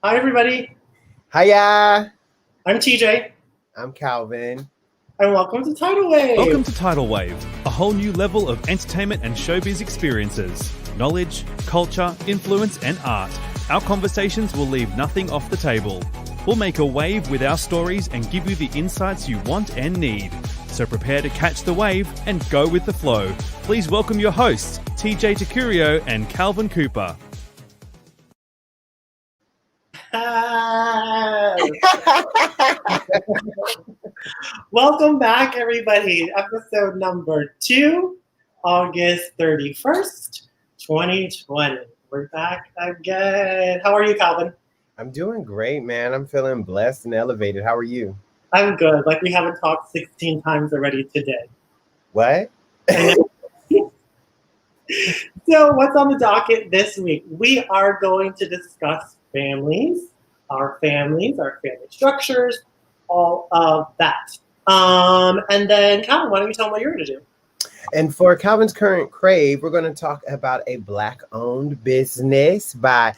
Hi, everybody. Hiya! I'm TJ, I'm Calvin. and welcome to Tidal Wave. Welcome to Tidal Wave, a whole new level of entertainment and showbiz experiences. Knowledge, culture, influence, and art. Our conversations will leave nothing off the table. We'll make a wave with our stories and give you the insights you want and need. So prepare to catch the wave and go with the flow. Please welcome your hosts, TJ Takurio and Calvin Cooper. Welcome back, everybody. Episode number 2, August 31st, 2020. We're back again. How are you, Calvin? I'm doing great, man. I'm feeling blessed and elevated. How are you? I'm good. Like we haven't talked 16 times already today. What? So what's on the docket this week? We are going to discuss families, our family structures, all of that. And then, Calvin, why don't you tell them what you're going to do? And for Calvin's current crave, we're going to talk about a Black-owned business by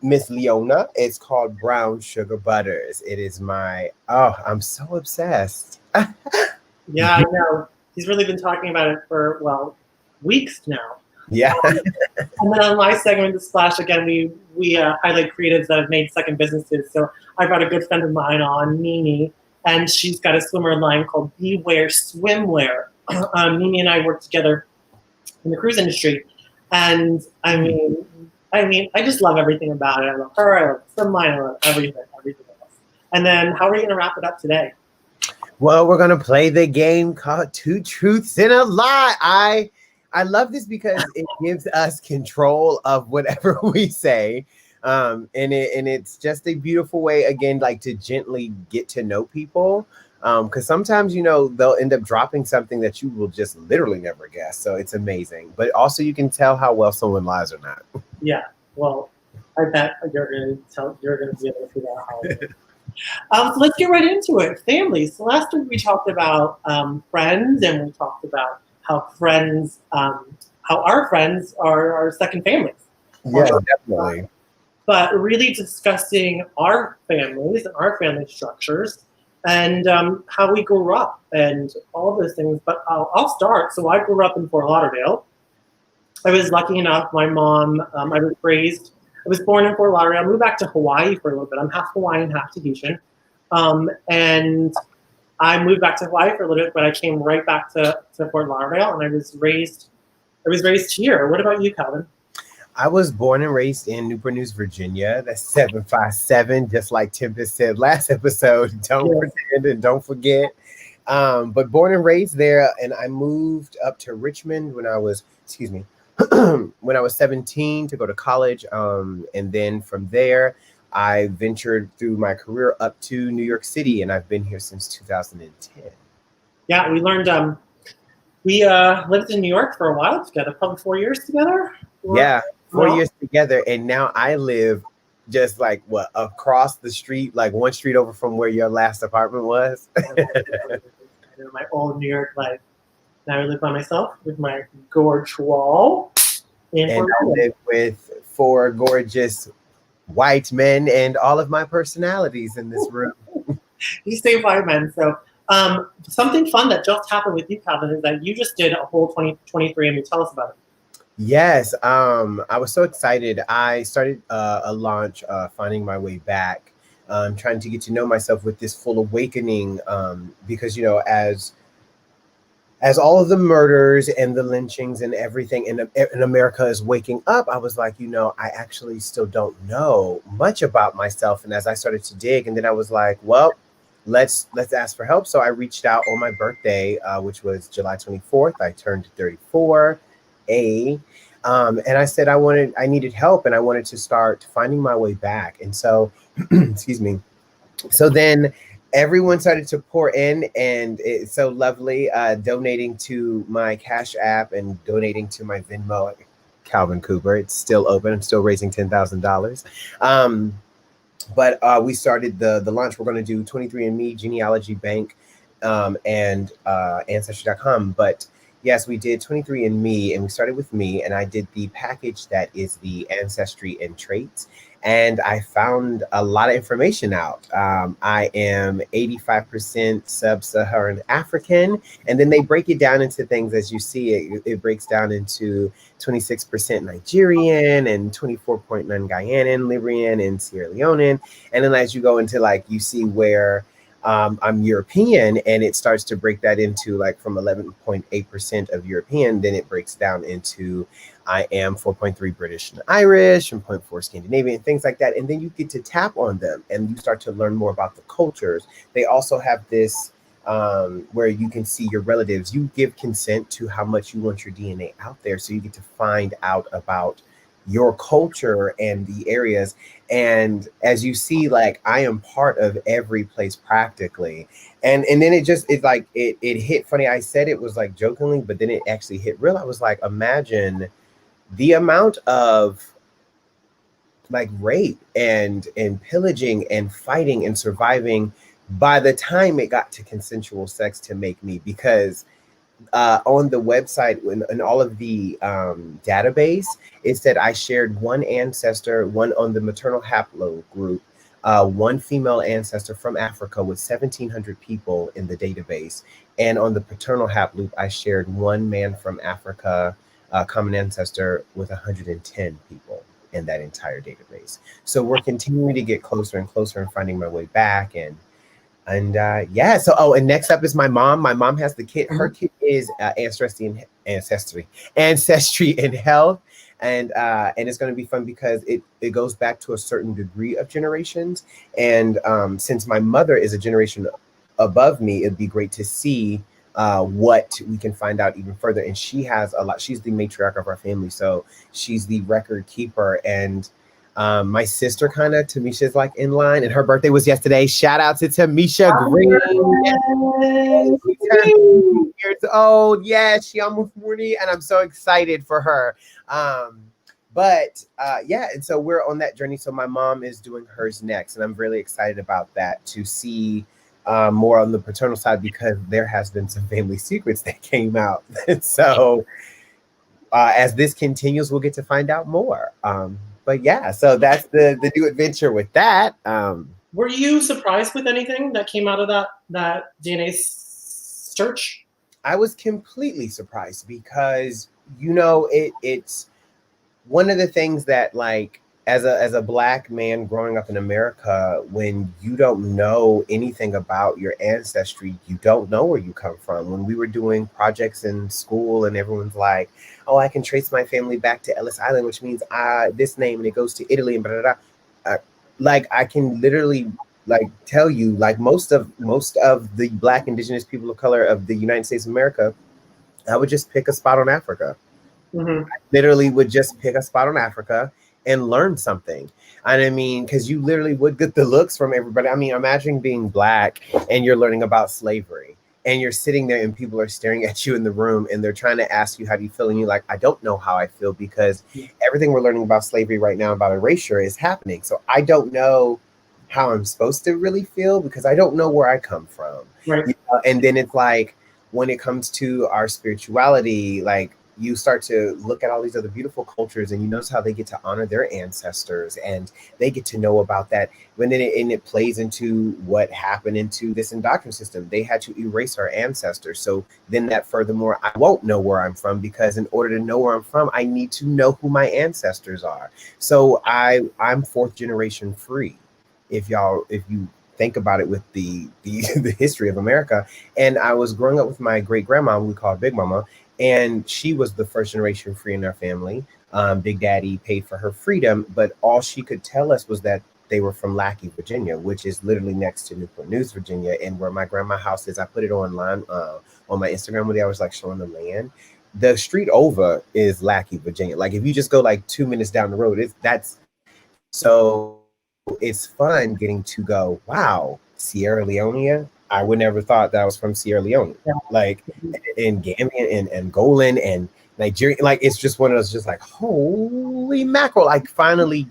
Miss Leona. It's called Brown Sugar Butters. It is I'm so obsessed. Yeah, I know. He's really been talking about it for, weeks now. Yeah. And then on my segment, The Splash, again, we highlight creatives that have made second businesses. So I brought a good friend of mine on, Mimi, and she's got a swimwear line called Beware Swimwear. Mimi and I work together in the cruise industry. And I mean, I just love everything about it. I love her, I love the swim line, I love everything else. And then how are we going to wrap it up today? Well, we're going to play the game called Two Truths and a Lie. I love this because it gives us control of whatever we say. And it's just a beautiful way, again, like to gently get to know people. Because sometimes, they'll end up dropping something that you will just literally never guess. So it's amazing. But also you can tell how well someone lies or not. Yeah, well, I bet you're going to be able to figure out how it is. So let's get right into it. Families. So last week we talked about friends, and we talked about how our friends are our second families. Yeah, definitely. But really discussing our families and our family structures and how we grew up and all of those things. But I'll start. So I grew up in Fort Lauderdale. I was lucky enough. My mom, I was born in Fort Lauderdale. I moved back to Hawaii for a little bit. I'm half Hawaiian, half Tahitian. And I moved back to Hawaii for a little bit, but I came right back to Fort Lauderdale, and I was raised here. What about you, Calvin? I was born and raised in Newport News, Virginia. That's 757, just like Tempest said last episode. Don't pretend and don't forget. But born and raised there, and I moved up to Richmond when I was 17 to go to college. And then from there, I ventured through my career up to New York City, and I've been here since 2010. Yeah, we learned. We lived in New York for a while together, probably 4 years together. Yeah, 4 years together, and now I live just like across the street, like one street over from where your last apartment was. My old New York life. Now I live by myself with my gorge wall. And I live with 4 gorgeous white men and all of my personalities in this room. You say white men. So something fun that just happened with you, Calvin, is that you just did a whole 23andMe. Tell us about it. Yes, I was so excited. I started a launch, Finding My Way Back, trying to get to know myself with this full awakening, because, as all of the murders and the lynchings and everything in America is waking up, I was like, I actually still don't know much about myself. And as I started to dig, and then I was like, well, let's ask for help. So I reached out on my birthday, which was July 24th. I turned 34. And I said I needed help, and I wanted to start finding my way back. And so, excuse me. So then everyone started to pour in, and it's so lovely, donating to my Cash App and donating to my Venmo, Calvin Cooper. It's still open. I'm still raising $10,000. But we started the launch. We're going to do 23andMe, Genealogy Bank, and Ancestry.com. But Yes, we did 23andMe, and we started with me, and I did the package that is the ancestry and traits. And I found a lot of information out. I am 85% sub-Saharan African, and then they break it down into things as you see it. It breaks down into 26% Nigerian and 24.9 Guyanan, Liberian, and Sierra Leonean. And then as you go into like, you see where I'm European, and it starts to break that into like from 11.8% of European, then it breaks down into I am 4.3 British and Irish and 0.4 Scandinavian, things like that. And then you get to tap on them and you start to learn more about the cultures. They also have this where you can see your relatives. You give consent to how much you want your DNA out there. So you get to find out about your culture and the areas. And as you see, like I am part of every place practically. And then it hit funny. I said it was like jokingly, but then it actually hit real. I was like, imagine the amount of like rape and pillaging and fighting and surviving by the time it got to consensual sex to make me, because on the website in all of the database, it said I shared one ancestor, one on the maternal haplo group, one female ancestor from Africa with 1,700 people in the database. And on the paternal haploop, I shared one man from Africa, common ancestor with 110 people in that entire database. So we're continuing to get closer and closer and finding my way back. And yeah, so and next up is my mom. My mom has the kit. Her kit is ancestry and health, and it's going to be fun because it goes back to a certain degree of generations. And since my mother is a generation above me, it'd be great to see what we can find out even further. And she has a lot. She's the matriarch of our family, so she's the record keeper. And my sister kind of, Tamisha's like in line, and her birthday was yesterday. Shout out to Tamisha Green. She's 2 years old. Yeah, she almost 40, and I'm so excited for her. Yeah, and so we're on that journey. So my mom is doing hers next, and I'm really excited about that to see more on the paternal side, because there has been some family secrets that came out. And so as this continues, we'll get to find out more. But yeah, so that's the new adventure with that. Were you surprised with anything that came out of that DNA search? I was completely surprised because, you know, it's one of the things that, like, as a Black man growing up in America, when you don't know anything about your ancestry, you don't know where you come from. When we were doing projects in school and everyone's like, oh, I can trace my family back to Ellis Island, which means this name, and it goes to Italy and blah, blah, blah. Like I can literally like tell you, like most of the Black indigenous people of color of the United States of America, I would just pick a spot on Africa. Mm-hmm. I literally would just pick a spot on Africa and learn something. And I mean, because you literally would get the looks from everybody. I mean, imagine being Black and you're learning about slavery and you're sitting there and people are staring at you in the room and they're trying to ask you, how do you feel? And you're like, I don't know how I feel, because everything we're learning about slavery right now, about erasure, is happening. So I don't know how I'm supposed to really feel because I don't know where I come from. Right. You know? And then it's like, when it comes to our spirituality, like, you start to look at all these other beautiful cultures and you notice how they get to honor their ancestors and they get to know about that. When it plays into what happened into this indoctrination system. They had to erase our ancestors. So then that furthermore, I won't know where I'm from, because in order to know where I'm from, I need to know who my ancestors are. So I'm fourth generation free. If you think about it with the history of America. And I was growing up with my great grandma, we call her Big Mama. And she was the first generation free in our family. Big Daddy paid for her freedom, but all she could tell us was that they were from Lackey, Virginia, which is literally next to Newport News, Virginia, and where my grandma's house is. I put it online on my Instagram one day. I was like showing the land. The street over is Lackey, Virginia. Like if you just go like 2 minutes down the road, it's fun getting to go, wow, Sierra Leone. I would never thought that I was from Sierra Leone, like in Gambia and Angolan and Nigeria. Like, it's just one of those, just like, holy mackerel. I finally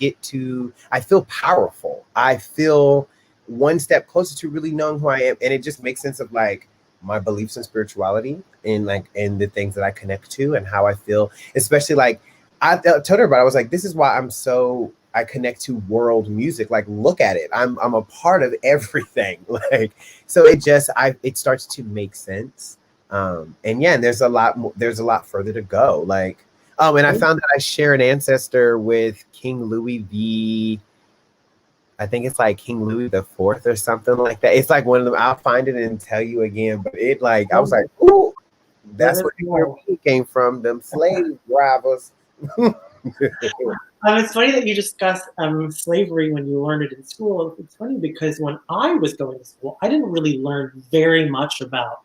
I feel powerful. I feel one step closer to really knowing who I am. And it just makes sense of like, my beliefs and spirituality and like and the things that I connect to and how I feel, especially like I told her about it. I was like, this is why I connect to world music. Like, look at it. I'm a part of everything. Like, so it starts to make sense. And yeah, and there's a lot further to go. Like, and I found that I share an ancestor with King Louis the, I think it's like King Louis the Fourth or something like that. It's like one of them. I'll find it and tell you again. But it like I was like, ooh, that's where the European came from. Them slave drivers. It's funny that you discussed slavery when you learned it in school. It's funny because when I was going to school, I didn't really learn very much about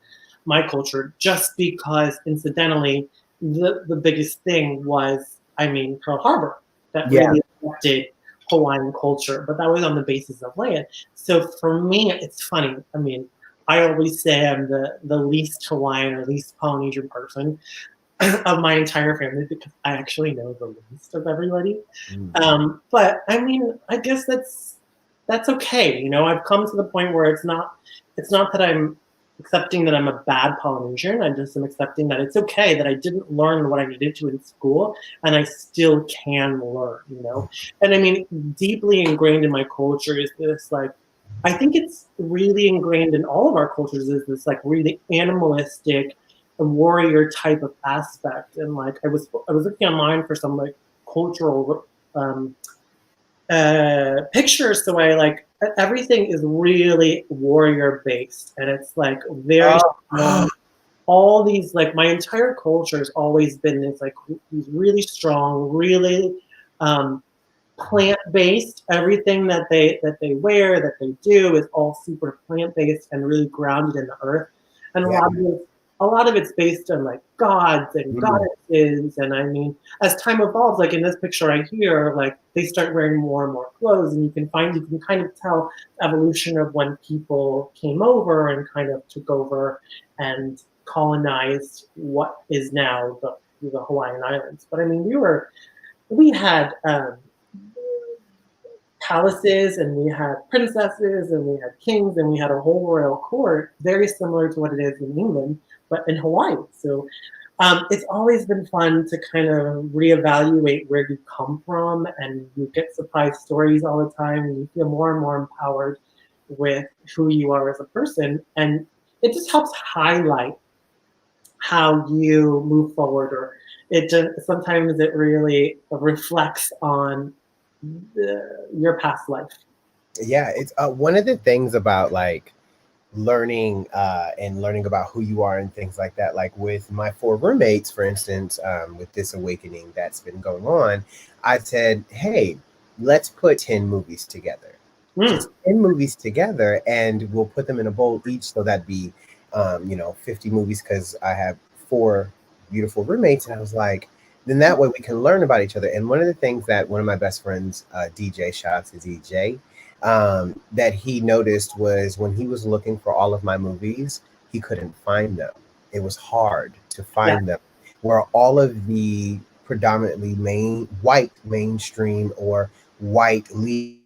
my culture, just because incidentally, the biggest thing was, I mean, Pearl Harbor that really affected Hawaiian culture, but that was on the basis of land. So for me, it's funny. I mean, I always say I'm the least Hawaiian or least Polynesian person of my entire family because I actually know the least of everybody. But I mean, I guess that's okay. You know, I've come to the point where it's not that I'm accepting that I'm a bad Polynesian. I just am accepting that it's okay that I didn't learn what I needed to in school, and I still can learn. You know, and I mean, deeply ingrained in my culture is this like. I think it's really ingrained in all of our cultures is this like really animalistic, warrior type of aspect. And like I was looking online for some like cultural pictures. So I like everything is really warrior based, and it's like very all these like my entire culture has always been this like these really strong, really plant-based. Everything that they wear, that they do is all super plant-based and really grounded in the earth. And a lot of it's based on like gods and goddesses. And I mean, as time evolves, like in this picture right here, like they start wearing more and more clothes, and you can kind of tell evolution of when people came over and kind of took over and colonized what is now the Hawaiian Islands. But I mean, we had palaces, and we had princesses, and we had kings, and we had a whole royal court, very similar to what it is in England, but in Hawaii. So it's always been fun to kind of reevaluate where you come from, and you get surprise stories all the time, and you feel more and more empowered with who you are as a person. And it just helps highlight how you move forward, or sometimes it really reflects on your past life. Yeah, it's one of the things about like learning and learning about who you are and things like that. Like with my 4 roommates, for instance, with this awakening that's been going on, I said, hey, let's put 10 movies together. Just 10 movies together, and we'll put them in a bowl each. So that'd be 50 movies, because I have 4 beautiful roommates. And I was like, then that way we can learn about each other. And one of the things that one of my best friends, DJ, shout out to DJ, that he noticed was when he was looking for all of my movies, he couldn't find them. It was hard to find them. Where all of the predominantly white mainstream or white leading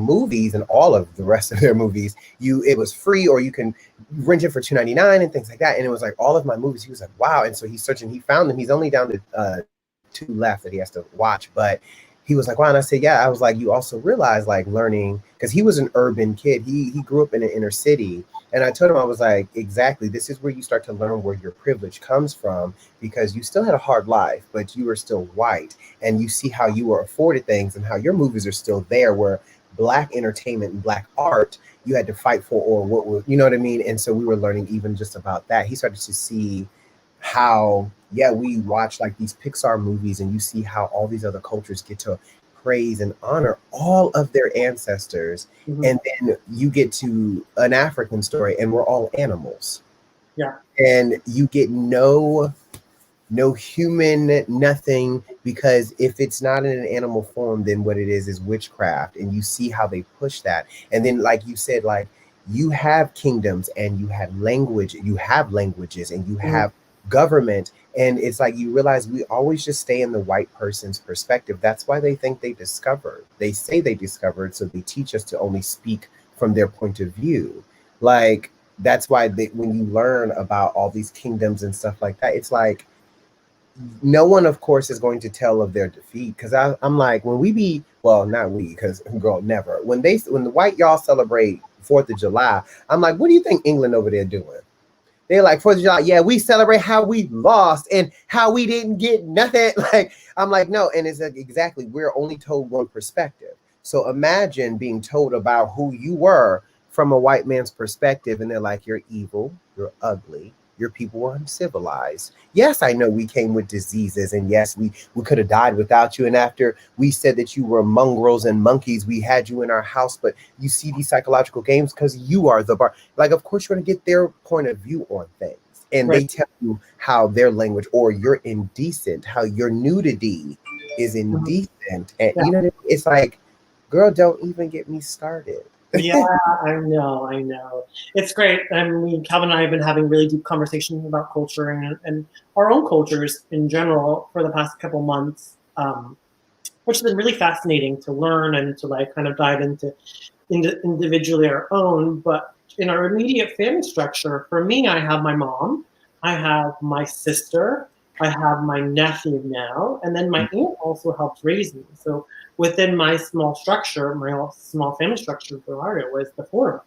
movies and all of the rest of their movies, it was free, or you can rent it for $2.99 and things like that. And it was like all of my movies. He was like, wow. And so he's searching, he found them. He's only down to 2 left that he has to watch. But he was like, wow. And I said, yeah. I was like, you also realize like learning, because he was an urban kid. He grew up in an inner city. And I told him, I was like, exactly, this is where you start to learn where your privilege comes from, because you still had a hard life, but you were still white, and you see how you were afforded things and how your movies are still there, where Black entertainment and Black art, you had to fight for, or what was, you know what I mean? And so we were learning even just about that. He started to see how, we watch like these Pixar movies, and you see how all these other cultures get to praise and honor all of their ancestors. And then you get to an African story, and we're all animals. And you get no human, nothing, because if it's not in an animal form, then what it is witchcraft. And you see how they push that. And then, like you said, like you have kingdoms, and you have languages, and you have government. And it's like you realize we always just stay in the white person's perspective. That's why they think they discovered. They say they discovered, so they teach us to only speak from their point of view. Like that's why when you learn about all these kingdoms and stuff like that, it's like no one, of course, is going to tell of their defeat. Because I'm like, when we be, well, not we, because girl, never. When the white y'all celebrate 4th of July, I'm like, what do you think England over there doing? They're like, 4th of July, yeah, we celebrate how we lost and how we didn't get nothing. Like, I'm like, no. And it's like, exactly, we're only told one perspective. So imagine being told about who you were from a white man's perspective. And they're like, you're evil, you're ugly, your people were uncivilized. Yes, I know we came with diseases, and yes, we could have died without you. And after we said that you were mongrels and monkeys, we had you in our house. But you see these psychological games because you are the bar. Like, of course, you're going to get their point of view on things. And Right. they tell you how their language, or you're indecent, how your nudity is indecent. And Yeah. you know, it's like, girl, don't even get me started. Yeah, I know. It's great. Calvin and I have been having really deep conversations about culture and our own cultures in general for the past couple months, which has been really fascinating to learn and to like kind of dive into individually our own. But in our immediate family structure, for me, I have my mom, I have my sister, I have my nephew now, and then my aunt also helped raise me. So within my small structure, my small family structure in Bavaria was the 4 of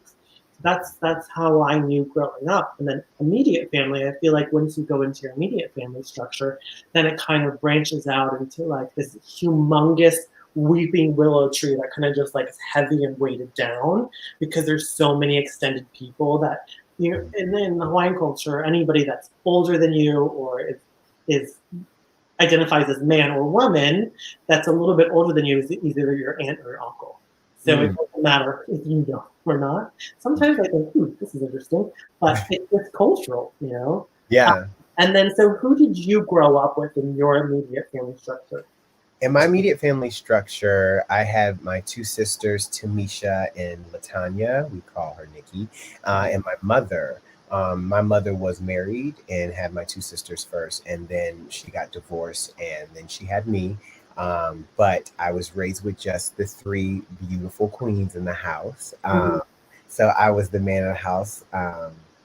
us. That's how I knew growing up. And then immediate family, I feel like once you go into your immediate family structure, then it kind of branches out into like this humongous weeping willow tree that kind of just like is heavy and weighted down because there's so many extended people that and then in the Hawaiian culture, anybody that's older than you or is identifies as man or woman that's a little bit older than you is either your aunt or your uncle. So it doesn't matter if you know or not. Sometimes I think, this is interesting, but it's cultural, Yeah. And then, so who did you grow up with in your immediate family structure? In my immediate family structure, I have my 2 sisters, Tamisha and Latanya. We call her Nikki. And my mother. My mother was married and had my 2 sisters first, and then she got divorced, and then she had me. But I was raised with just the 3 beautiful queens in the house. So I was the man of the house,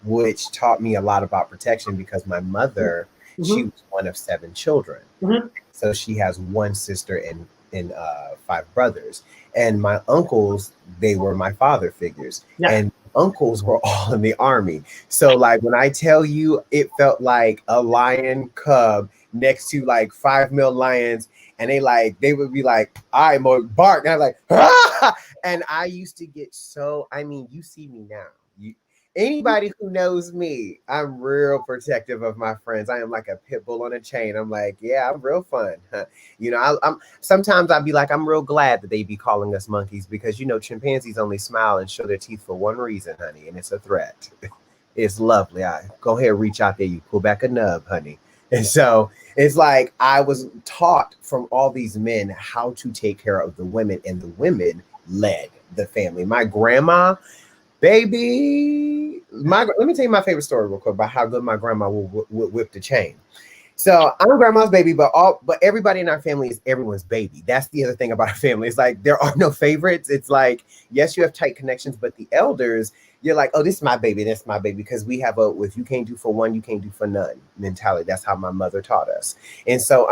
which taught me a lot about protection because my mother, she was one of 7 children. So she has 1 sister and 5 brothers. And my uncles, they were my father figures. Yeah. And uncles were all in the army. So like when I tell you, it felt like a lion cub next to like 5 male lions. And they would be like, I'm a bark. And I'm like, ah! And I used to get you see me now. Anybody who knows me, I'm real protective of my friends. I am like a pit bull on a chain. I'm like, yeah, I'm real fun. I'm sometimes I'd be like, I'm real glad that they be calling us monkeys because, chimpanzees only smile and show their teeth for one reason, honey. And it's a threat. It's lovely. Go ahead, reach out there. You pull back a nub, honey. And so it's like I was taught from all these men how to take care of the women, and the women led the family. My grandma, baby, let me tell you my favorite story real quick about how good my grandma would whip the chain. So I'm grandma's baby, but everybody in our family is everyone's baby. That's the other thing about our family. It's like there are no favorites. It's like, yes, you have tight connections, but the elders, you're like, oh, this is my baby, that's my baby, because we have if you can't do for one, you can't do for none mentality. That's how my mother taught us. And so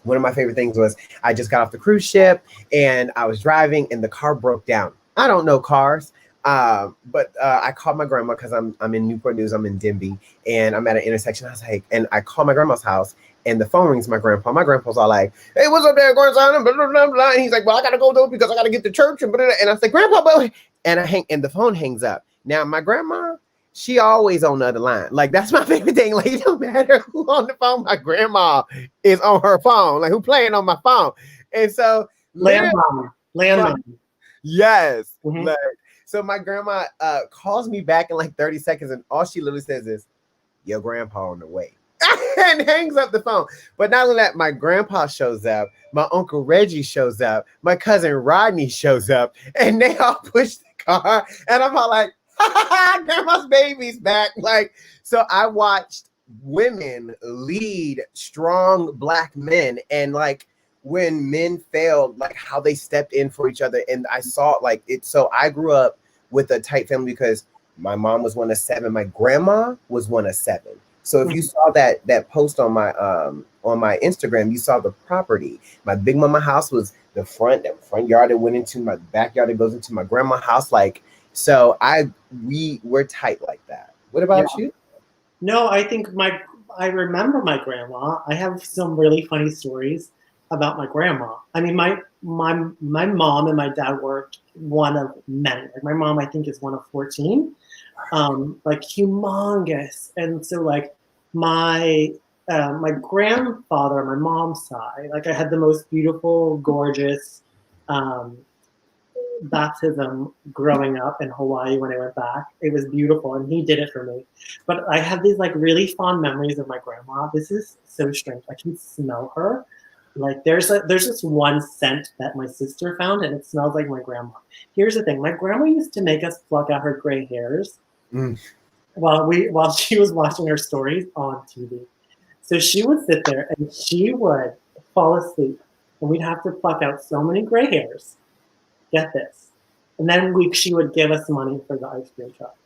one of my favorite things was I just got off the cruise ship and I was driving and the car broke down. I don't know cars. But I called my grandma because I'm in Newport News, I'm in Denby, and I'm at an intersection. I was like, and I called my grandma's house, and the phone rings. My grandpa. My grandpa's all like, "Hey, what's up there, grandson?" Blah, blah, blah, blah. And he's like, "Well, I gotta go though because I gotta get to church." And I was like, "Grandpa," and the phone hangs up. Now my grandma, she always on the other line. Like that's my favorite thing. Like it don't matter who on the phone. My grandma is on her phone. Like who playing on my phone? And so landline. Yes. Like, so my grandma calls me back in like 30 seconds, and all she literally says is, "Your grandpa on the way," and hangs up the phone. But not only that, my grandpa shows up, my uncle Reggie shows up, my cousin Rodney shows up, and they all push the car, and I'm all like, "Grandma's baby's back!" Like, so I watched women lead strong Black men, and like when men failed, like how they stepped in for each other. And I saw like it. So I grew up with a tight family because My mom was one of 7. My grandma was one of 7. So if you saw that post on my Instagram, you saw the property. My big mama house was the front yard that went into my backyard that goes into my grandma's house. Like, so we're tight like that. What about you? No, I think I remember my grandma. I have some really funny stories about my grandma. I mean, my mom and my dad were one of many. Like my mom, I think, is one of 14. Like humongous. And so like my grandfather on my mom's side, like I had the most beautiful, gorgeous baptism growing up in Hawaii when I went back. It was beautiful, and he did it for me. But I have these like really fond memories of my grandma. This is so strange. I can smell her. Like there's this one scent that my sister found, and it smells like my grandma. Here's the thing: my grandma used to make us pluck out her gray hairs while she was watching her stories on TV. So she would sit there and she would fall asleep, and we'd have to pluck out so many gray hairs. Get this. And then she would give us money for the ice cream truck.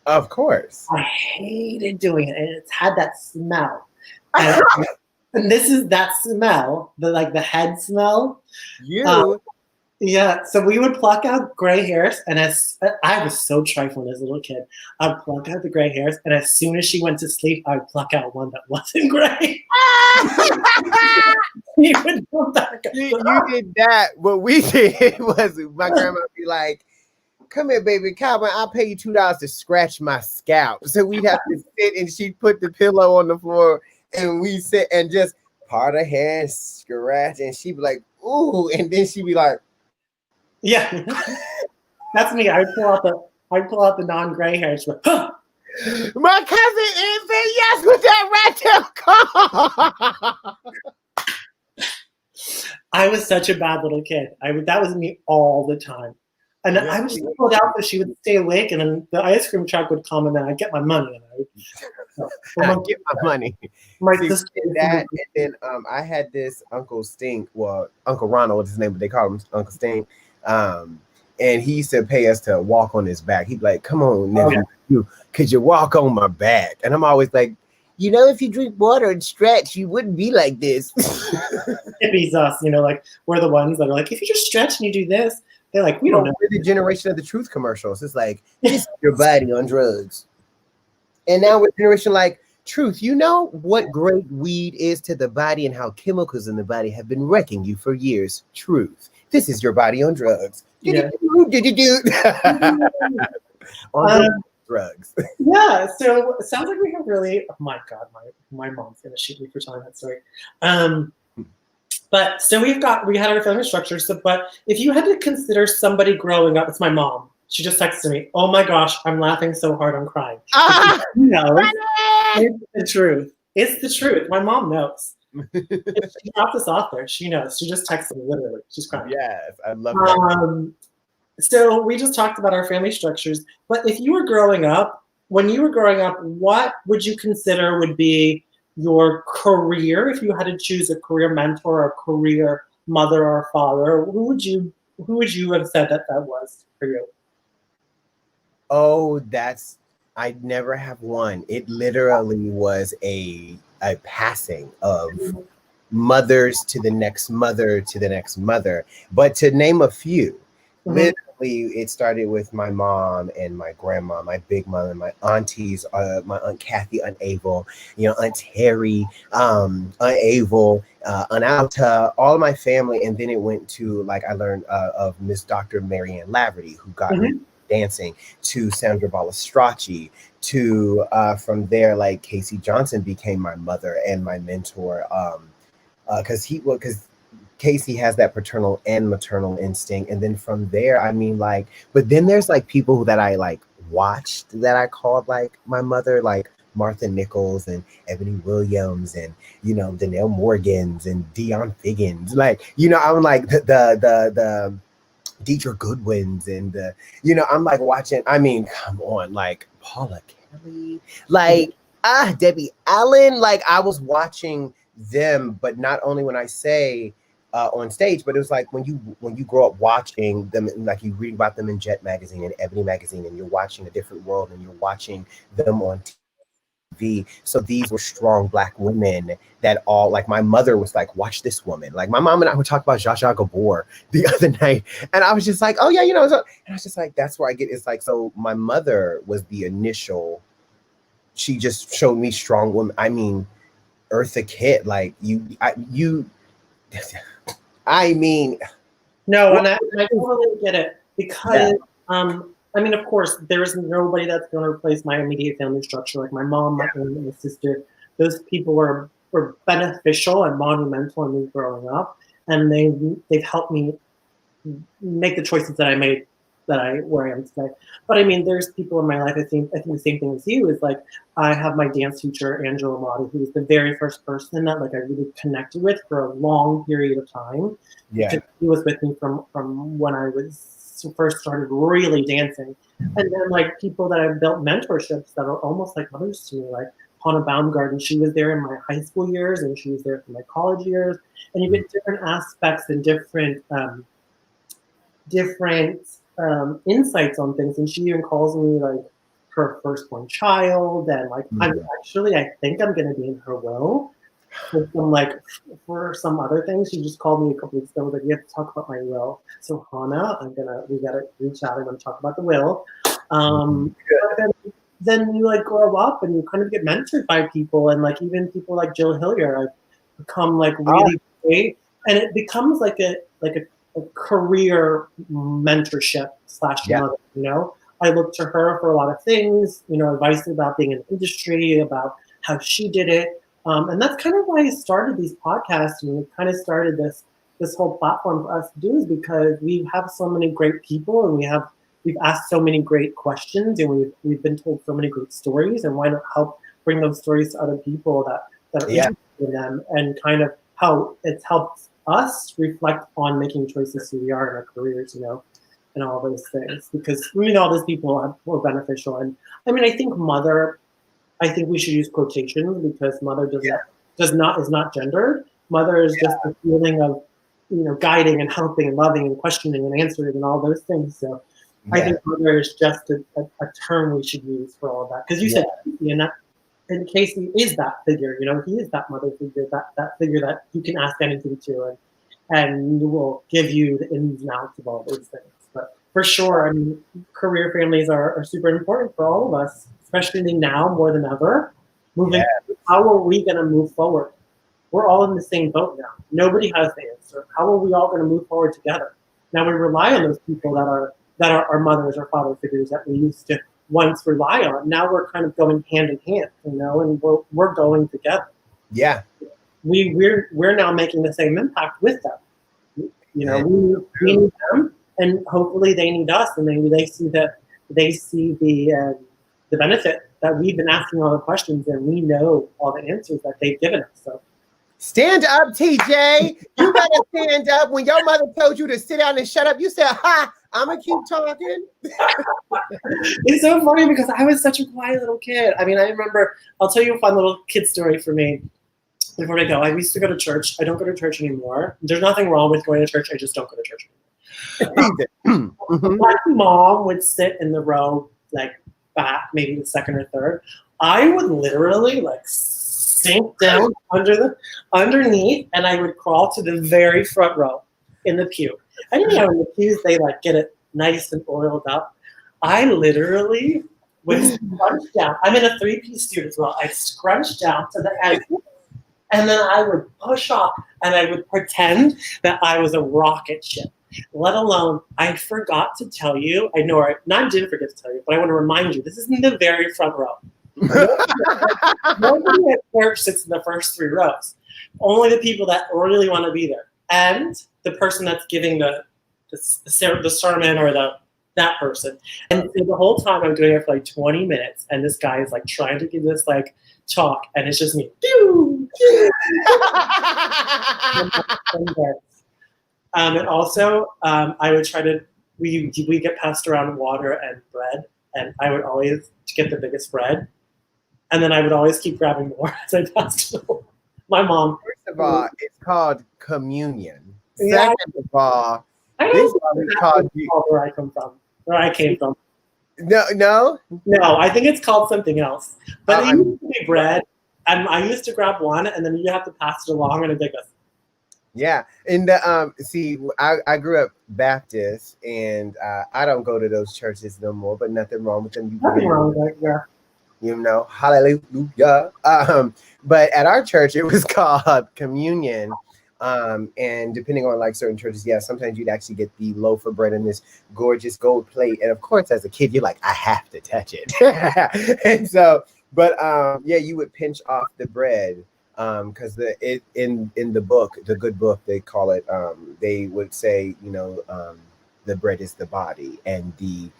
Of course. I hated doing it. And it's had that smell. And this is that smell, the head smell. Yeah. So we would pluck out gray hairs. And I was so trifling as a little kid. I'd pluck out the gray hairs. And as soon as she went to sleep, I would pluck out one that wasn't gray. You would go back. You did that. What we did was my grandma would be like, come here, baby, Calvin, I'll pay you $2 to scratch my scalp. So we'd have to sit, and she'd put the pillow on the floor, and we sit and just part her hair and scratch, and she'd be like, ooh, and then she'd be like, yeah. That's me. I'd pull out the non-gray hairs. Huh. My cousin is saying yes with that rat tail. I was such a bad little kid. That was me all the time. And I was just pulled out that she would stay awake, and then the ice cream truck would come, and then I'd get my money. I'd get my money. My See, sister that, and then I had this Uncle Stink, well, Uncle Ronald was his name, but they called him Uncle Stink. And he used to pay us to walk on his back. He'd be like, come on, nephew, could you walk on my back? And I'm always like, you know, if you drink water and stretch, you wouldn't be like this. Hippies, us, like we're the ones that are like, if you just stretch and you do this, they're like, we don't know. We're the generation of the truth commercials. It's like, this is your body on drugs. And now we're generation like, truth, you know what great weed is to the body and how chemicals in the body have been wrecking you for years. Truth. This is your body on drugs. Yeah. On drugs. Yeah, so it sounds like we have really, oh my God, my mom's gonna shoot me for telling that story. But so we had our family structure. So, but if you had to consider somebody growing up, it's my mom. She just texted me, oh my gosh, I'm laughing so hard I'm crying. It's the truth. It's the truth. My mom knows. If she dropped this off there, she knows. She just texted me literally. She's crying. Yes, I love that. So we just talked about our family structures, but if you were growing up, when you were growing up, what would you consider would be your career? If you had to choose a career mentor or a career mother or father, who would you have said that was for you? Oh, I never have one. It literally was a passing of mothers to the next mother to the next mother. But to name a few, literally it started with my mom and my grandma, my big mother, my aunties, my Aunt Kathy, Aunt Abel, Aunt Terry, Aunt Abel, Aunt Alta, all of my family. And then it went to, like, I learned of Miss Dr. Marianne Laverty, who got me dancing, to Sandra Balistracci, to from there, like, Casey Johnson became my mother and my mentor, because Casey has that paternal and maternal instinct. And then from there, I mean, like, but then there's like people that I like watched that I called like my mother, like Martha Nichols and Ebony Williams and, Donnell Morgans and Dion Figgins. Like, I'm like the Deidre Goodwins and I'm like watching, I mean, come on, like Paula Kelly, like Debbie Allen. Like I was watching them, but not only when I say on stage. But it was like when you grow up watching them, like you read about them in Jet magazine and Ebony magazine, and you're watching a different world, and you're watching them on TV. So these were strong Black women that all, like my mother was like, watch this woman. Like my mom and I would talk about Zsa Zsa Gabor the other night, and I was just like, oh yeah, you know. So, and I was just like, that's where I get. It's like, so my mother was the initial. She just showed me strong women. I mean, Eartha Kitt, like I mean, No, and I totally get it because, I mean, of course, there is nobody that's going to replace my immediate family structure. Like my mom, my aunt, my sister, those people were beneficial and monumental in me growing up, and they've helped me make the choices that I made where I am today. But I mean, there's people in my life. I think the same thing as you is like I have my dance teacher Angela Motti, who was the very first person that like I really connected with for a long period of time. yeah, Because he was with me from when I was first started really dancing, and then like people that I've built mentorships that are almost like mothers to me, like Hannah Baumgarten. She was there in my high school years, and she was there for my college years, and you get different aspects and different insights on things. And she even calls me like her firstborn child, and like I think I'm gonna be in her will. For some other things, she just called me a couple weeks ago. Like, you have to talk about my will. So Hannah, we gotta reach out. I'm gonna talk about the will. Then you like grow up and you kind of get mentored by people, and like even people like Jill Hillier, like become like really great, and it becomes like a career mentorship / mother. You know, I look to her for a lot of things. You know, advice about being in the industry, about how she did it. And that's kind of why I started these podcasts, and we kind of started this whole platform for us to do, is because we have so many great people, and we've asked so many great questions, and we've been told so many great stories, and why not help bring those stories to other people that are interested in them, and kind of how it's helped us reflect on making choices who we are in our careers, you know, and all those things, because we know all those people were beneficial. And I mean, I think we should use quotations, because mother is not gendered. Mother is just a feeling of, you know, guiding and helping and loving and questioning and answering and all those things. So I think mother is just a term we should use for all of that. Because you said, and Casey is that figure, you know, he is that mother figure, that figure that you can ask anything to, and will give you the ins and outs of all those things. But for sure, I mean, career families are super important for all of us, especially now more than ever. How are we going to move forward? We're all in the same boat now. Nobody has the answer. How are we all going to move forward together? Now we rely on those people that are our mothers or father figures that we used to once rely on. Now we're kind of going hand in hand, you know, and we're going together. Yeah. We're now making the same impact with them. You know, we need them, and hopefully they need us, and maybe they see the benefit that we've been asking all the questions, and we know all the answers that they've given us. So stand up, TJ. You better stand up. When your mother told you to sit down and shut up, you said, "Ha, I'm gonna keep talking." It's so funny because I was such a quiet little kid. I mean, I remember. I'll tell you a fun little kid story for me. Before I go, I used to go to church. I don't go to church anymore. There's nothing wrong with going to church. I just don't go to church anymore. My mom would sit in the row, like back, maybe the second or third. I would literally like sink down underneath, and I would crawl to the very front row in the pew. I didn't know in the pews they like get it nice and oiled up. I literally would scrunch down. I'm in a 3-piece suit as well. I scrunched down to the end. And then I would push off, and I would pretend that I was a rocket ship. Let alone, I forgot to tell you, I didn't forget to tell you, but I want to remind you, this is in the very front row. Nobody at church sits in the first 3 rows. Only the people that really want to be there. And the person that's giving the sermon, or that person. And so the whole time I'm doing it for like 20 minutes, and this guy is like trying to give this like talk, and it's just me. And also, I would try to. We get passed around water and bread, and I would always get the biggest bread, and then I would always keep grabbing more as I passed it along. My mom. First of all, it's called communion. Yeah, Second of all, I this is don't why think we that's called you. called where I came from. No. No, I think it's called something else. But it I'm used to be bread, and I used to grab one, and then you have to pass it along, and it's like this. Yeah, and see, I grew up Baptist, and I don't go to those churches no more. But nothing wrong with them. Nothing wrong with that. Yeah. You know, hallelujah. But at our church, it was called communion. And depending on like certain churches, yeah, sometimes you'd actually get the loaf of bread in this gorgeous gold plate. And of course, as a kid, you're like, I have to touch it. And so, but yeah, you would pinch off the bread. Because in the book, the good book, they call it, they would say, you know, the bread is the body and the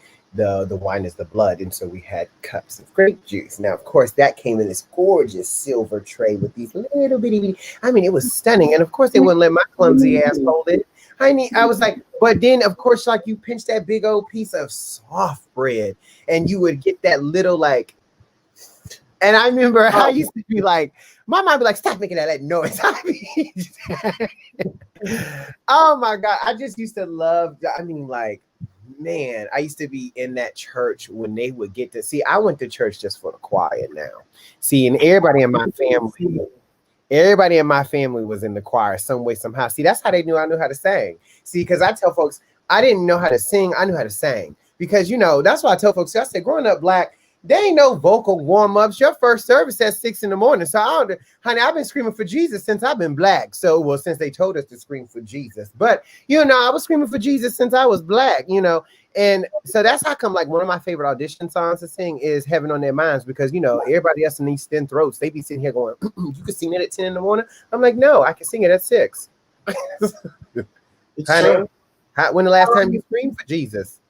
wine is the blood. And so we had cups of grape juice. Now, of course, that came in this gorgeous silver tray with these little bitty, I mean, it was stunning. And of course, they wouldn't let my clumsy ass hold it. I was like, but then of course, like you pinch that big old piece of soft bread and you would get that little like, and I remember I used to be like, my mom would be like, stop making that noise. Oh my God. I just used to love, I mean, like, man, I used to be in that church when they would get to see. I went to church just for the choir now. See, and everybody in my family was in the choir some way, somehow. See, that's how they knew I knew how to sing. See, because I tell folks, I didn't know how to sing. I knew how to sing. Because, you know, that's why I tell folks, I said, growing up Black, there ain't no vocal warm-ups. Your first service at 6 a.m. So, honey, I've been screaming for Jesus since I've been Black. So, well, since they told us to scream for Jesus. But, you know, I was screaming for Jesus since I was Black, you know. And so that's how come, like, one of my favorite audition songs to sing is Heaven on Their Minds. Because, you know, everybody else in these thin throats, they be sitting here going, you can sing it at 10 in the morning? I'm like, no, I can sing it at 6. Honey, when the last time you screamed for Jesus?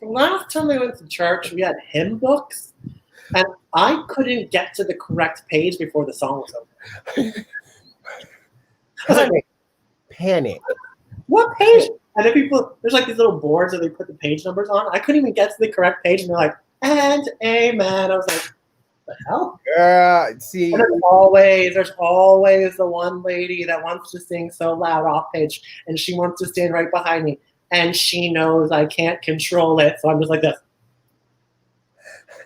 The last time I went to church, we had hymn books, and I couldn't get to the correct page before the song was over. I was like, Panic. What page? And then there's like these little boards that they put the page numbers on. I couldn't even get to the correct page, and they're like, and amen. I was like, what the hell? Girl, see. And there's always the one lady that wants to sing so loud off page, and she wants to stand right behind me. And she knows I can't control it, so I'm just like this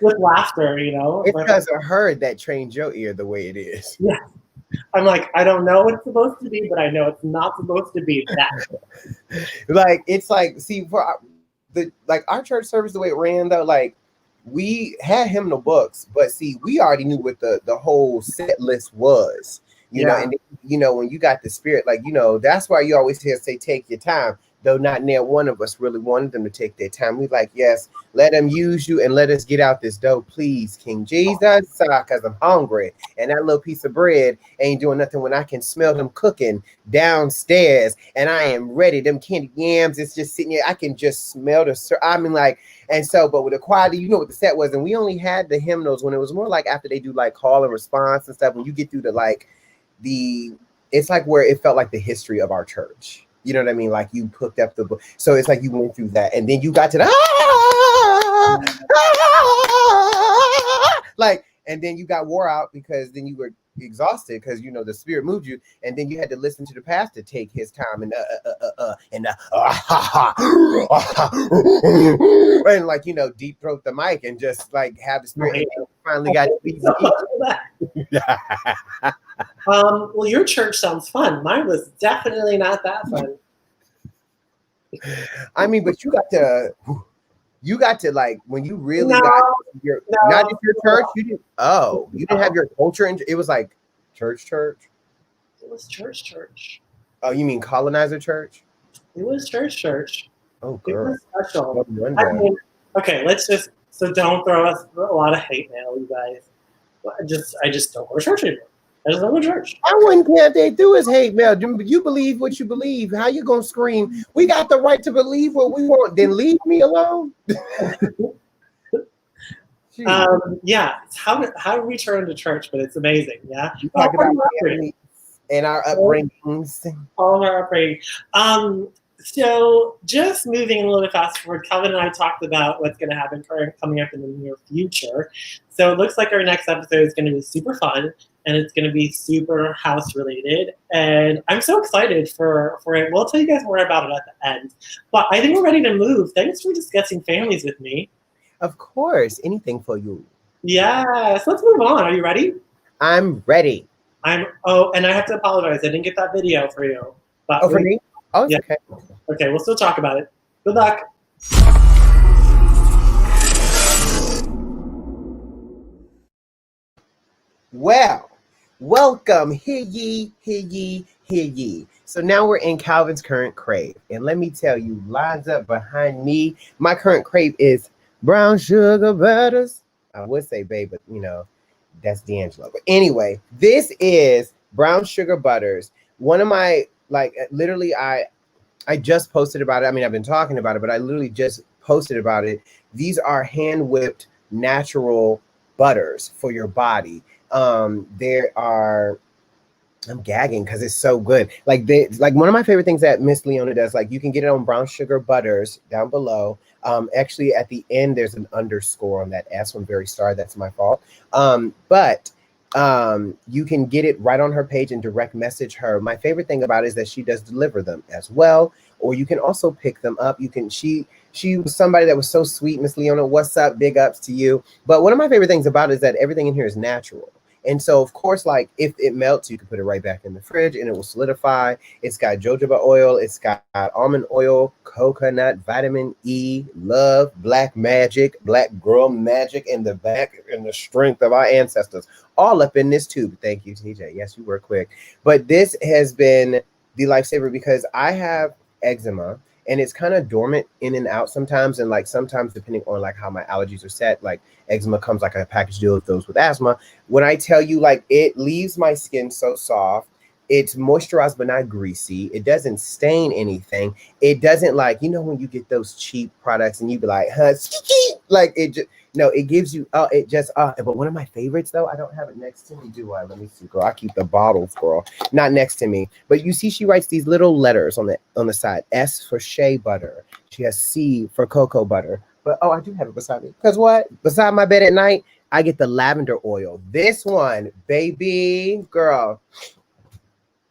with laughter, you know. It's because of her that trained your ear the way it is. Yeah, I'm like, I don't know what it's supposed to be, but I know it's not supposed to be that. Like it's like, see, for our church service, the way it ran though, like we had hymnal books, but see, we already knew what the whole set list was, you know, and you know when you got the Spirit, like you know, that's why you always hear say take your time. Though not near one of us really wanted them to take their time. We like, yes, let them use you and let us get out this dough, please, King Jesus, because I'm hungry. And that little piece of bread ain't doing nothing when I can smell them cooking downstairs and I am ready. Them candy yams, it's just sitting here. I can just smell I mean, like, and so, but with the choir, you know what the set was. And we only had the hymnals when it was more like after they do like call and response and stuff. When you get through it's like where it felt like the history of our church. You know what I mean? Like you picked up the book. So it's like you went through that and then you got to the like, and then you got wore out because then you were exhausted because, you know, the Spirit moved you. And then you had to listen to the pastor take his time and and like, you know, deep throat the mic and just like have the Spirit. And finally got well, your church sounds fun. Mine was definitely not that fun. I mean, but you got to like when you really got your not just your church. You didn't have your culture, and it was like church. It was church. Oh, you mean colonizer church? It was church. Oh, girl. It was special. I mean, okay, so don't throw us a lot of hate mail, you guys. I just don't go to church anymore. I just don't go to church. I wouldn't care if they do his hate mail. You believe what you believe. How you gonna scream? We got the right to believe what we want. Then leave me alone. Yeah, it's how do we turn to church? But it's amazing. Yeah, you talk about families and our upbringings. All of our upbringing. So just moving a little bit fast forward, Calvin and I talked about what's going to happen coming up in the near future. So it looks like our next episode is going to be super fun, and it's going to be super house related. And I'm so excited for it. We'll tell you guys more about it at the end. But I think we're ready to move. Thanks for discussing families with me. Of course, anything for you. Yes, let's move on. Are you ready? I'm ready. And I have to apologize. I didn't get that video for you. But Oh, for me? Oh, it's Yeah. okay. Okay, we'll still talk about it. Good luck. Well, welcome. Hear ye, hear ye, hear ye. So now we're in Calvin's current crave. And let me tell you, lines up behind me. My current crave is brown sugar butters. I would say babe, but that's D'Angelo. But anyway, this is brown sugar butters. One of my, literally, I just posted about it. I mean, I've been talking about it, but I literally just posted about it. These are hand whipped natural butters for your body. There are, I'm gagging because it's so good. Like one of my favorite things that Miss Leona does, like you can get it on Brown Sugar Butters down below. Actually at the end, there's an underscore on that S. I'm very sorry. That's my fault. But you can get it right on her page and direct message her. My favorite thing about it is that she does deliver them as well, or you can also pick them up. She was somebody that was so sweet, Miss Leona. What's up? Big ups to you. But one of my favorite things about it is that everything in here is natural. And so, of course, like if it melts, you can put it right back in the fridge and it will solidify. It's got jojoba oil. It's got almond oil, coconut, vitamin E, love, black magic, black girl magic, and the back and the strength of our ancestors all up in this tube. Thank you, TJ. Yes, you were quick. But this has been the lifesaver because I have eczema. And it's kind of dormant in and out sometimes. And like sometimes depending on like how my allergies are set, like eczema comes like a package deal with those with asthma. When I tell you like it leaves my skin so soft, it's moisturized but not greasy. It doesn't stain anything. It doesn't like, when you get those cheap products and you be like, like it just, no, it gives you, but one of my favorites though, I don't have it next to me, do I? Let me see, girl. I keep the bottles, girl, not next to me. But you see, she writes these little letters on the side. S for shea butter. She has C for cocoa butter. But I do have it beside me. Because what? Beside my bed at night, I get the lavender oil. This one, baby, girl,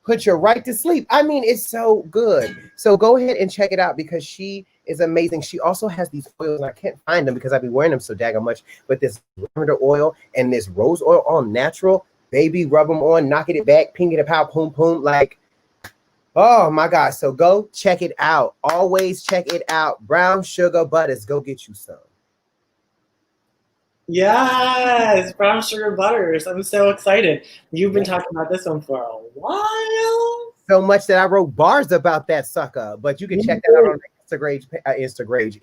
put you right to sleep. I mean, it's so good. So go ahead and check it out because she is amazing. She also has these oils, and I can't find them because I've been wearing them so daggone much. But this lavender oil and this rose oil, all natural. Baby, rub them on, knocking it back, ping it a pow, boom, boom. Like, oh my God. So go check it out. Always check it out. Brown Sugar Butters. Go get you some. Yes, brown sugar butters. I'm so excited. You've been talking about this one for a while. So much that I wrote bars about that sucker. But you can check that out on the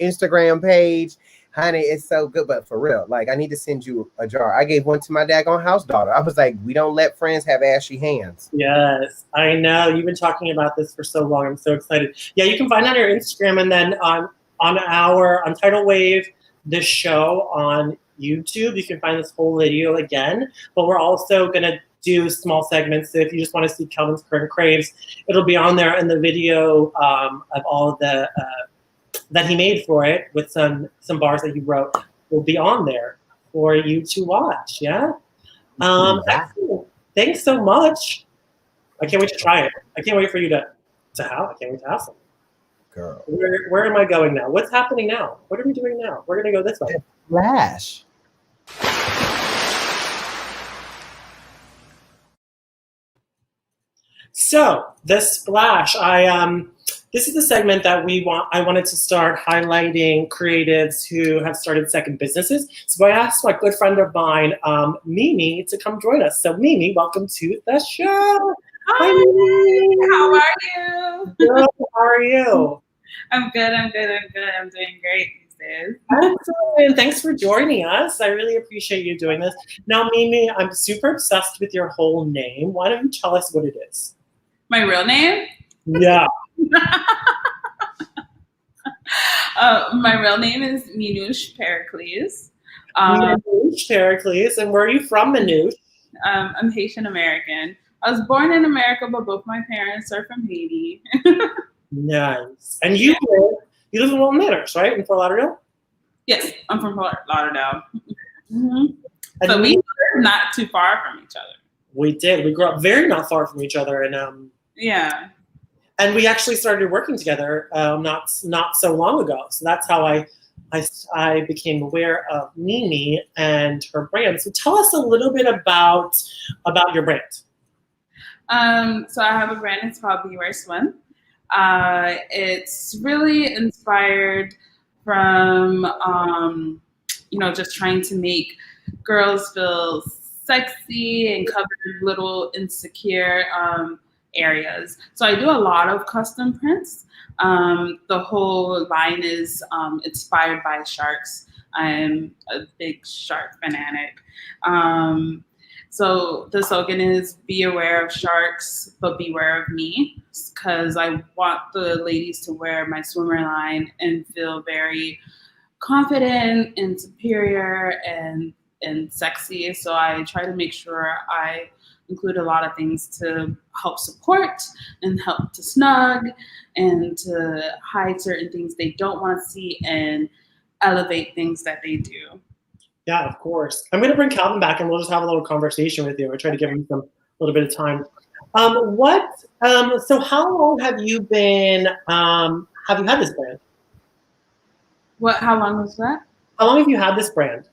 Instagram page. Honey, it's so good. But for real, like I need to send you a jar. I gave one to my daggone house daughter. I was like, we don't let friends have ashy hands. Yes, I know. You've been talking about this for so long. I'm so excited. Yeah, you can find that on your Instagram and then on Tidal Wave, the show on YouTube. You can find this whole video again. But we're also gonna do small segments. So if you just want to see Calvin's current craves, it'll be on there in the video of all the that he made for it with some bars that he wrote will be on there for you to watch. Yeah. Excellent. Thanks so much. I can't wait to try it. I can't wait for you to have. I can't wait to have some. Girl. Where am I going now? What's happening now? What are we doing now? We're gonna go this way. Flash. So the splash, this is the segment that I wanted to start highlighting creatives who have started second businesses. So I asked my good friend of mine, Mimi, to come join us. So Mimi, welcome to the show. Hi, Mimi. How are you? Good. How are you? I'm good. I'm doing great these days. Excellent. Thanks for joining us. I really appreciate you doing this. Now, Mimi, I'm super obsessed with your whole name. Why don't you tell us what it is? My real name? Yeah. My real name is Minouche Pericles. Minouche Pericles. And where are you from, Minouche? I'm Haitian American. I was born in America, but both my parents are from Haiti. Nice. And you live in Walton Manors, right? In Fort Lauderdale? Yes, I'm from Fort Lauderdale. hmm And So we live not too far from each other. we did. We grew up very not far from each other, Yeah. and we actually started working together not so long ago. So that's how I became aware of Mimi and her brand. So tell us a little bit about your brand. So I have a brand. It's called Beware Swim. It's really inspired from just trying to make girls feel sexy and cover little insecure areas. So I do a lot of custom prints. The whole line is inspired by sharks. I'm a big shark fanatic. So the slogan is be aware of sharks, but beware of me, because I want the ladies to wear my swimmer line and feel very confident and superior and sexy. So I try to make sure I include a lot of things to help support and help to snug and to hide certain things they don't want to see and elevate things that they do. Yeah, of course. I'm going to bring Calvin back, and we'll just have a little conversation with you. I try to give him a little bit of time. So how long have you been? Have you had this brand? How long was that? How long have you had this brand?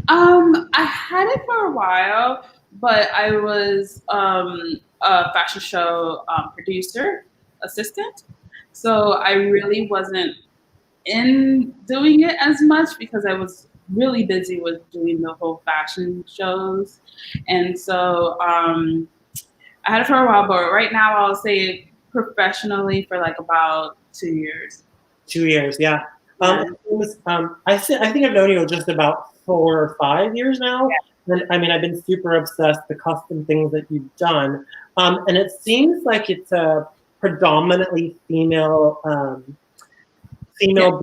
I had it for a while, but I was a fashion show producer, assistant. So I really wasn't in doing it as much because I was really busy with doing the whole fashion shows. And so I had it for a while, but right now I'll say professionally for like about 2 years. 2 years, yeah. I think I've known you just about 4 or 5 years now. Yeah. And I mean, I've been super obsessed with the custom things that you've done. And it seems like it's a predominantly female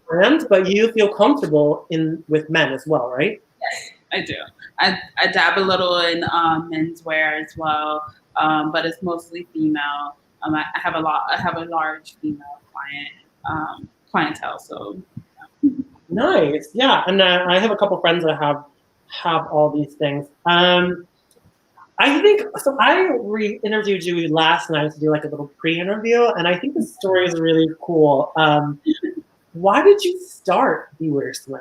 brand, but you feel comfortable with men as well, right? Yes, I do. I dab a little in menswear as well, but it's mostly female. I have a large female clientele. So nice, yeah. And I have a couple friends that have all these things. I think so. I interviewed you last night to do like a little pre-interview, and I think the story is really cool. Why did you start Beware Swim?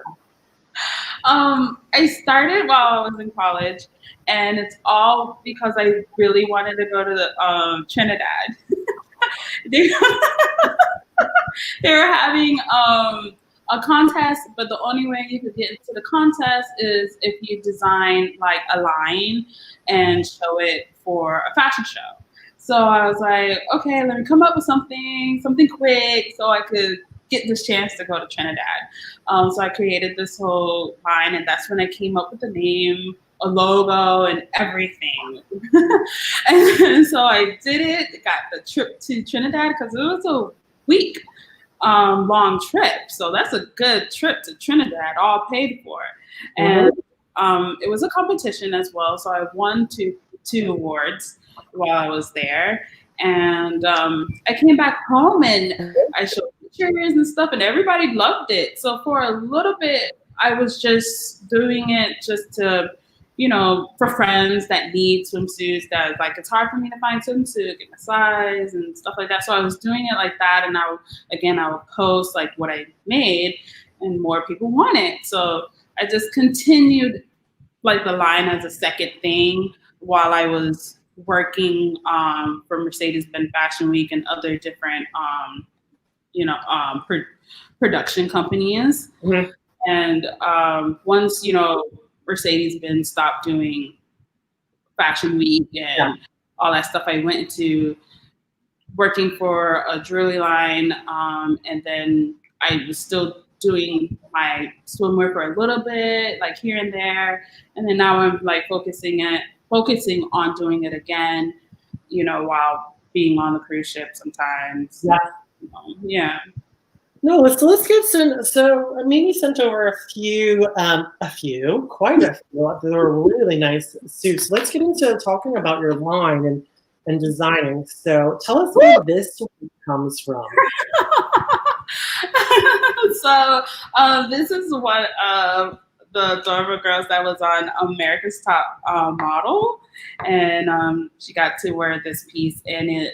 I started while I was in college, and it's all because I really wanted to go to Trinidad. They were having a contest, but the only way you could get into the contest is if you design like a line and show it for a fashion show. So I was like, okay, let me come up with something quick so I could get this chance to go to Trinidad. So I created this whole line, and that's when I came up with the name, a logo, and everything. And so I did it. Got the trip to Trinidad because it was a week long trip. So that's a good trip to Trinidad, all paid for. And it was a competition as well. So I won two awards while I was there. And I came back home and I showed pictures and stuff, and everybody loved it. So for a little bit, I was just doing it just to, for friends that need swimsuits, that like it's hard for me to find swimsuit, get my size and stuff like that. So I was doing it like that, and I would post like what I made, and more people want it. So I just continued like the line as a second thing while I was working for Mercedes-Benz Fashion Week and other different production companies. Mm-hmm. And once Mercedes-Benz stopped doing Fashion Week and all that stuff, I went into working for a jewelry line, and then I was still doing my swimwear for a little bit, like here and there, and then now I'm like focusing on doing it again, while being on the cruise ship sometimes. Yeah. No, let's get some. So Mimi sent over quite a few. They were really nice suits. Let's get into talking about your line and designing. So tell us where this comes from. So this is one of the Dora girls that was on America's Top Model, and she got to wear this piece, and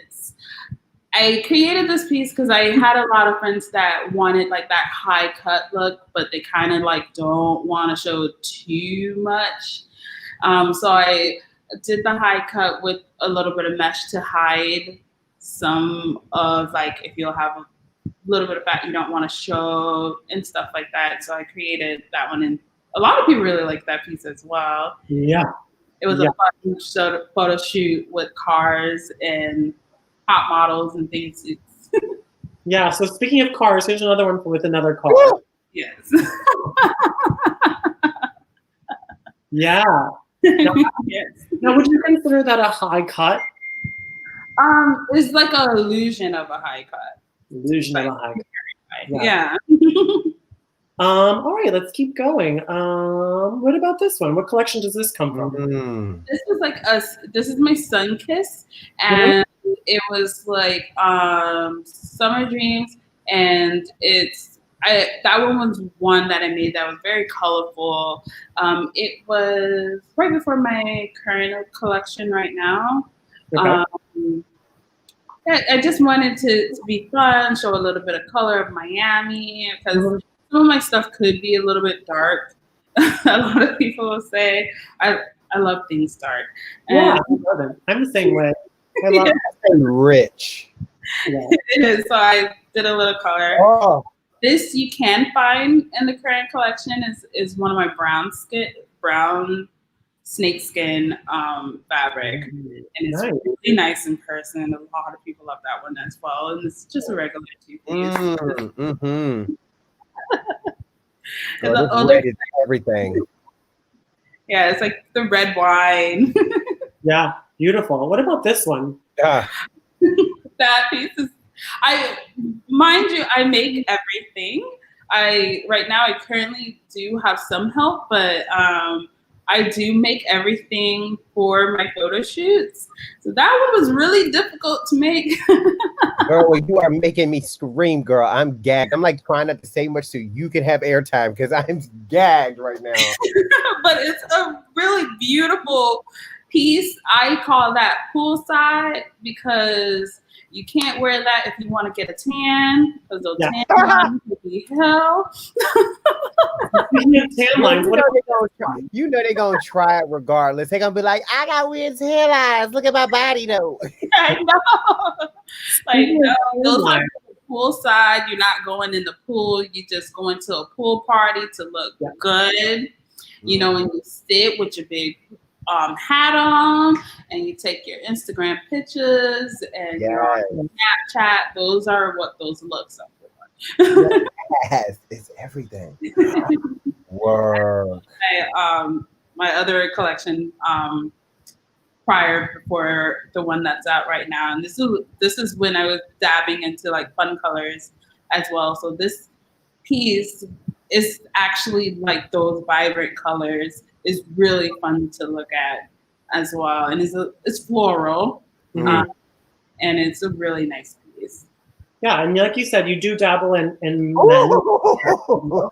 I created this piece because I had a lot of friends that wanted like that high cut look, but they kind of like don't want to show too much. So I did the high cut with a little bit of mesh to hide some of like if you'll have a little bit of fat you don't want to show and stuff like that. So I created that one, and a lot of people really like that piece as well. Yeah. It was a fun photo shoot with cars and top models and things. Yeah, so speaking of cars, here's another one with another car. Yes. Yeah. Yes. Now, would you consider that a high cut? It's like an illusion of a high cut. Illusion of a high cut. Yeah. All right, let's keep going. What about this one? What collection does this come from? This was like this is my Sun Kiss, and it was like Summer Dreams, and that one was one that I made that was very colorful. It was right before my current collection right now. Okay. I just wanted to be fun, show a little bit of color of Miami, because some of my stuff could be a little bit dark. A lot of people will say I love things dark. Yeah, I love it. I'm the same way. I love it. Rich. Yeah. It is. So I did a little color. Oh. This you can find in the current collection is one of my brown snakeskin fabric, and it's really nice in person. A lot of people love that one as well, and it's just a regular two-piece. Everything. Yeah, it's like the red wine. Yeah, beautiful. What about this one? Yeah. That piece is, mind you, I make everything. Right now I currently do have some help, but I do make everything for my photo shoots. So that one was really difficult to make. Girl, you are making me scream, girl. I'm gagged. I'm like trying not to say much so you can have airtime because I'm gagged right now. But it's a really beautiful piece. I call that poolside because you can't wear that if you want to get a tan, because those tan lines will be hell. Tan lines, you know they're gonna try it regardless. They're gonna be like, I got weird tan lines. Look at my body though. I know. Like, no, those are poolside. You're not going in the pool. You just going to a pool party to look good. You know, when you sit with your big hat on and you take your Instagram pictures and your Snapchat, those are what those looks are for. Yes, it's everything. Word. My other collection before the one that's out right now, and this is when I was dabbing into like fun colors as well. So this piece is actually like those vibrant colors. Is really fun to look at as well, and it's floral, and it's a really nice piece. Yeah, and like you said, you do dabble in men. Oh,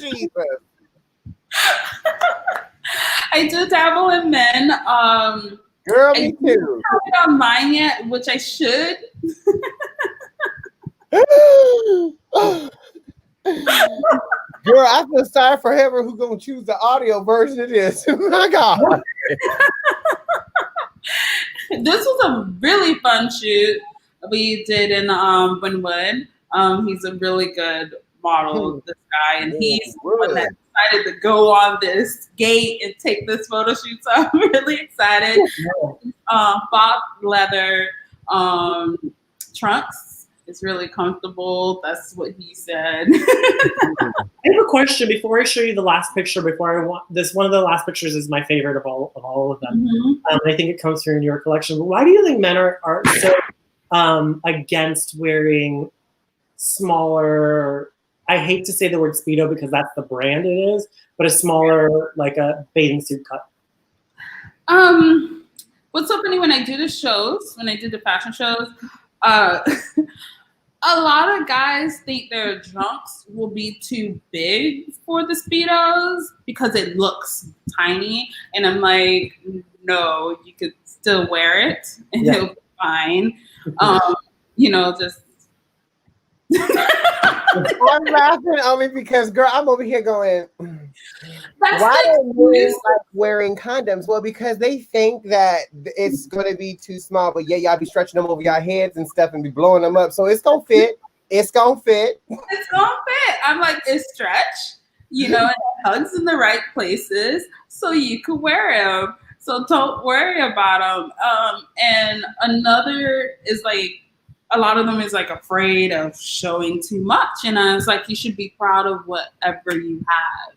Jesus! I do dabble in men. Girl, me too. I haven't on mine yet, which I should. Girl, I feel sorry for whoever who's gonna choose the audio version of this. My God. This was a really fun shoot we did in Wynwood. He's a really good model, this guy, and he's the one that decided to go on this gate and take this photo shoot. So I'm really excited. Fox leather trunks. It's really comfortable. That's what he said. I have a question before I show you the last picture. One of the last pictures is my favorite of all of them. I think it comes through in your collection. But why do you think men are so against wearing smaller? I hate to say the word Speedo because that's the brand it is, but a smaller, like a bathing suit cut. what's so funny when I do the shows, when I do the fashion shows, uh, a lot of guys think their trunks will be too big for the Speedos because it looks tiny. And I'm like, no, you could still wear it and it'll be fine. Just. I'm laughing only because, girl, I'm over here going, That's why like, are women like wearing condoms? Well, because they think that it's going to be too small, but yeah, y'all be stretching them over your heads and stuff and be blowing them up. So it's going to fit. It's going to fit. It's going to fit. I'm like, it's stretch, and it hugs in the right places so you could wear them. So don't worry about them. And another is like, a lot of them is like afraid of showing too much. And I was like, you should be proud of whatever you have.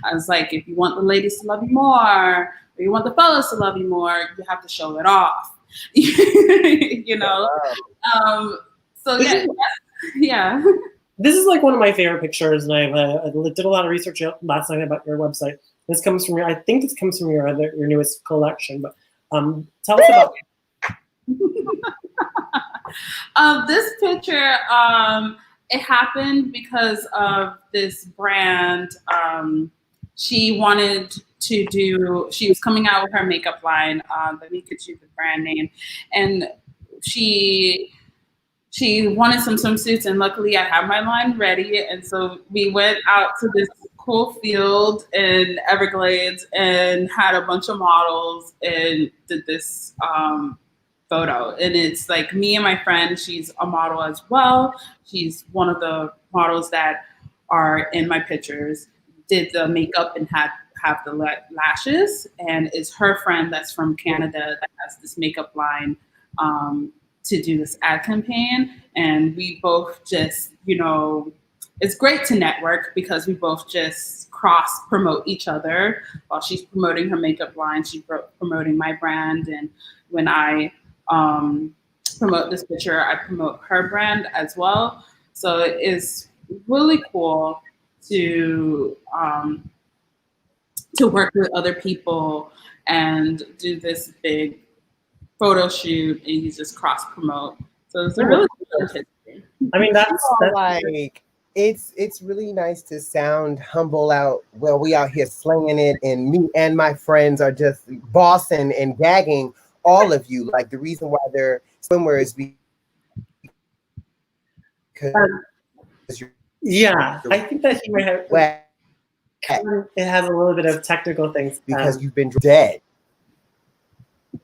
I was like, if you want the ladies to love you more, or you want the fellas to love you more, you have to show it off. So yeah. This is like one of my favorite pictures, and I did a lot of research last night about your website. This comes from I think this comes from your newest collection, but tell us about this picture. It happened because of this brand. She was coming out with her makeup line. Let me get you the brand name. And she wanted some swimsuits, and luckily I had my line ready. And so we went out to this cool field in Everglades and had a bunch of models and did this photo. And it's like me and my friend, she's a model as well. She's one of the models that are in my pictures, did the makeup and have the lashes, and it's her friend that's from Canada that has this makeup line to do this ad campaign. And we both just, it's great to network because we both just cross promote each other. While she's promoting her makeup line, she's promoting my brand. And when I promote this picture, I promote her brand as well. So it is really cool to work with other people and do this big photo shoot, and you just cross promote. So it's a really cool history. I mean, that's like it's really nice to sound humble out. Well, we out here slinging it, and me and my friends are just bossing and gagging all of you. Like the reason why they're swimwear is because yeah, I think that he might have. Well, it has a little bit of technical things because you've been dead.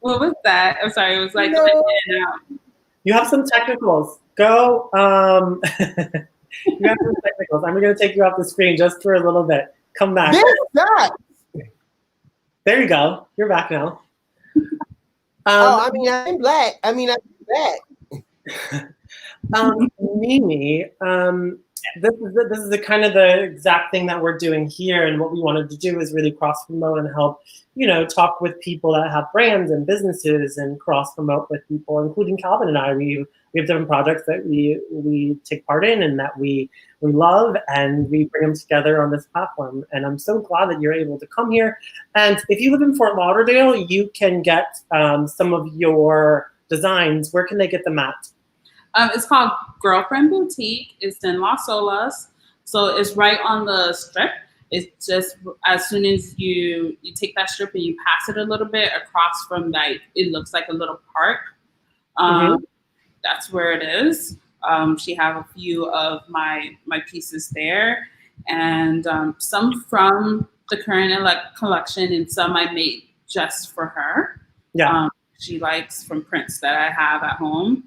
What was that? I'm sorry, it was like No. in and out. You have some technicals. Go. You have some technicals. I'm going to take you off the screen just for a little bit. Come back. This sucks. There you go. You're back now. I'm black. I'm black. Mimi, this is the kind of the exact thing that we're doing here, and what we wanted to do is really cross promote and help, talk with people that have brands and businesses, and cross promote with people, including Calvin and I. We have different projects that we take part in and that we love, and we bring them together on this platform. And I'm so glad that you're able to come here. And if you live in Fort Lauderdale, you can get some of your designs. Where can they get them at? It's called Girlfriend Boutique. It's in Las Olas. So it's right on the strip. It's just as soon as you take that strip and you pass it a little bit across from, like, it looks like a little park. That's where it is. She have a few of my pieces there, and some from the current collection, and some I made just for her. Yeah. She likes from prints that I have at home.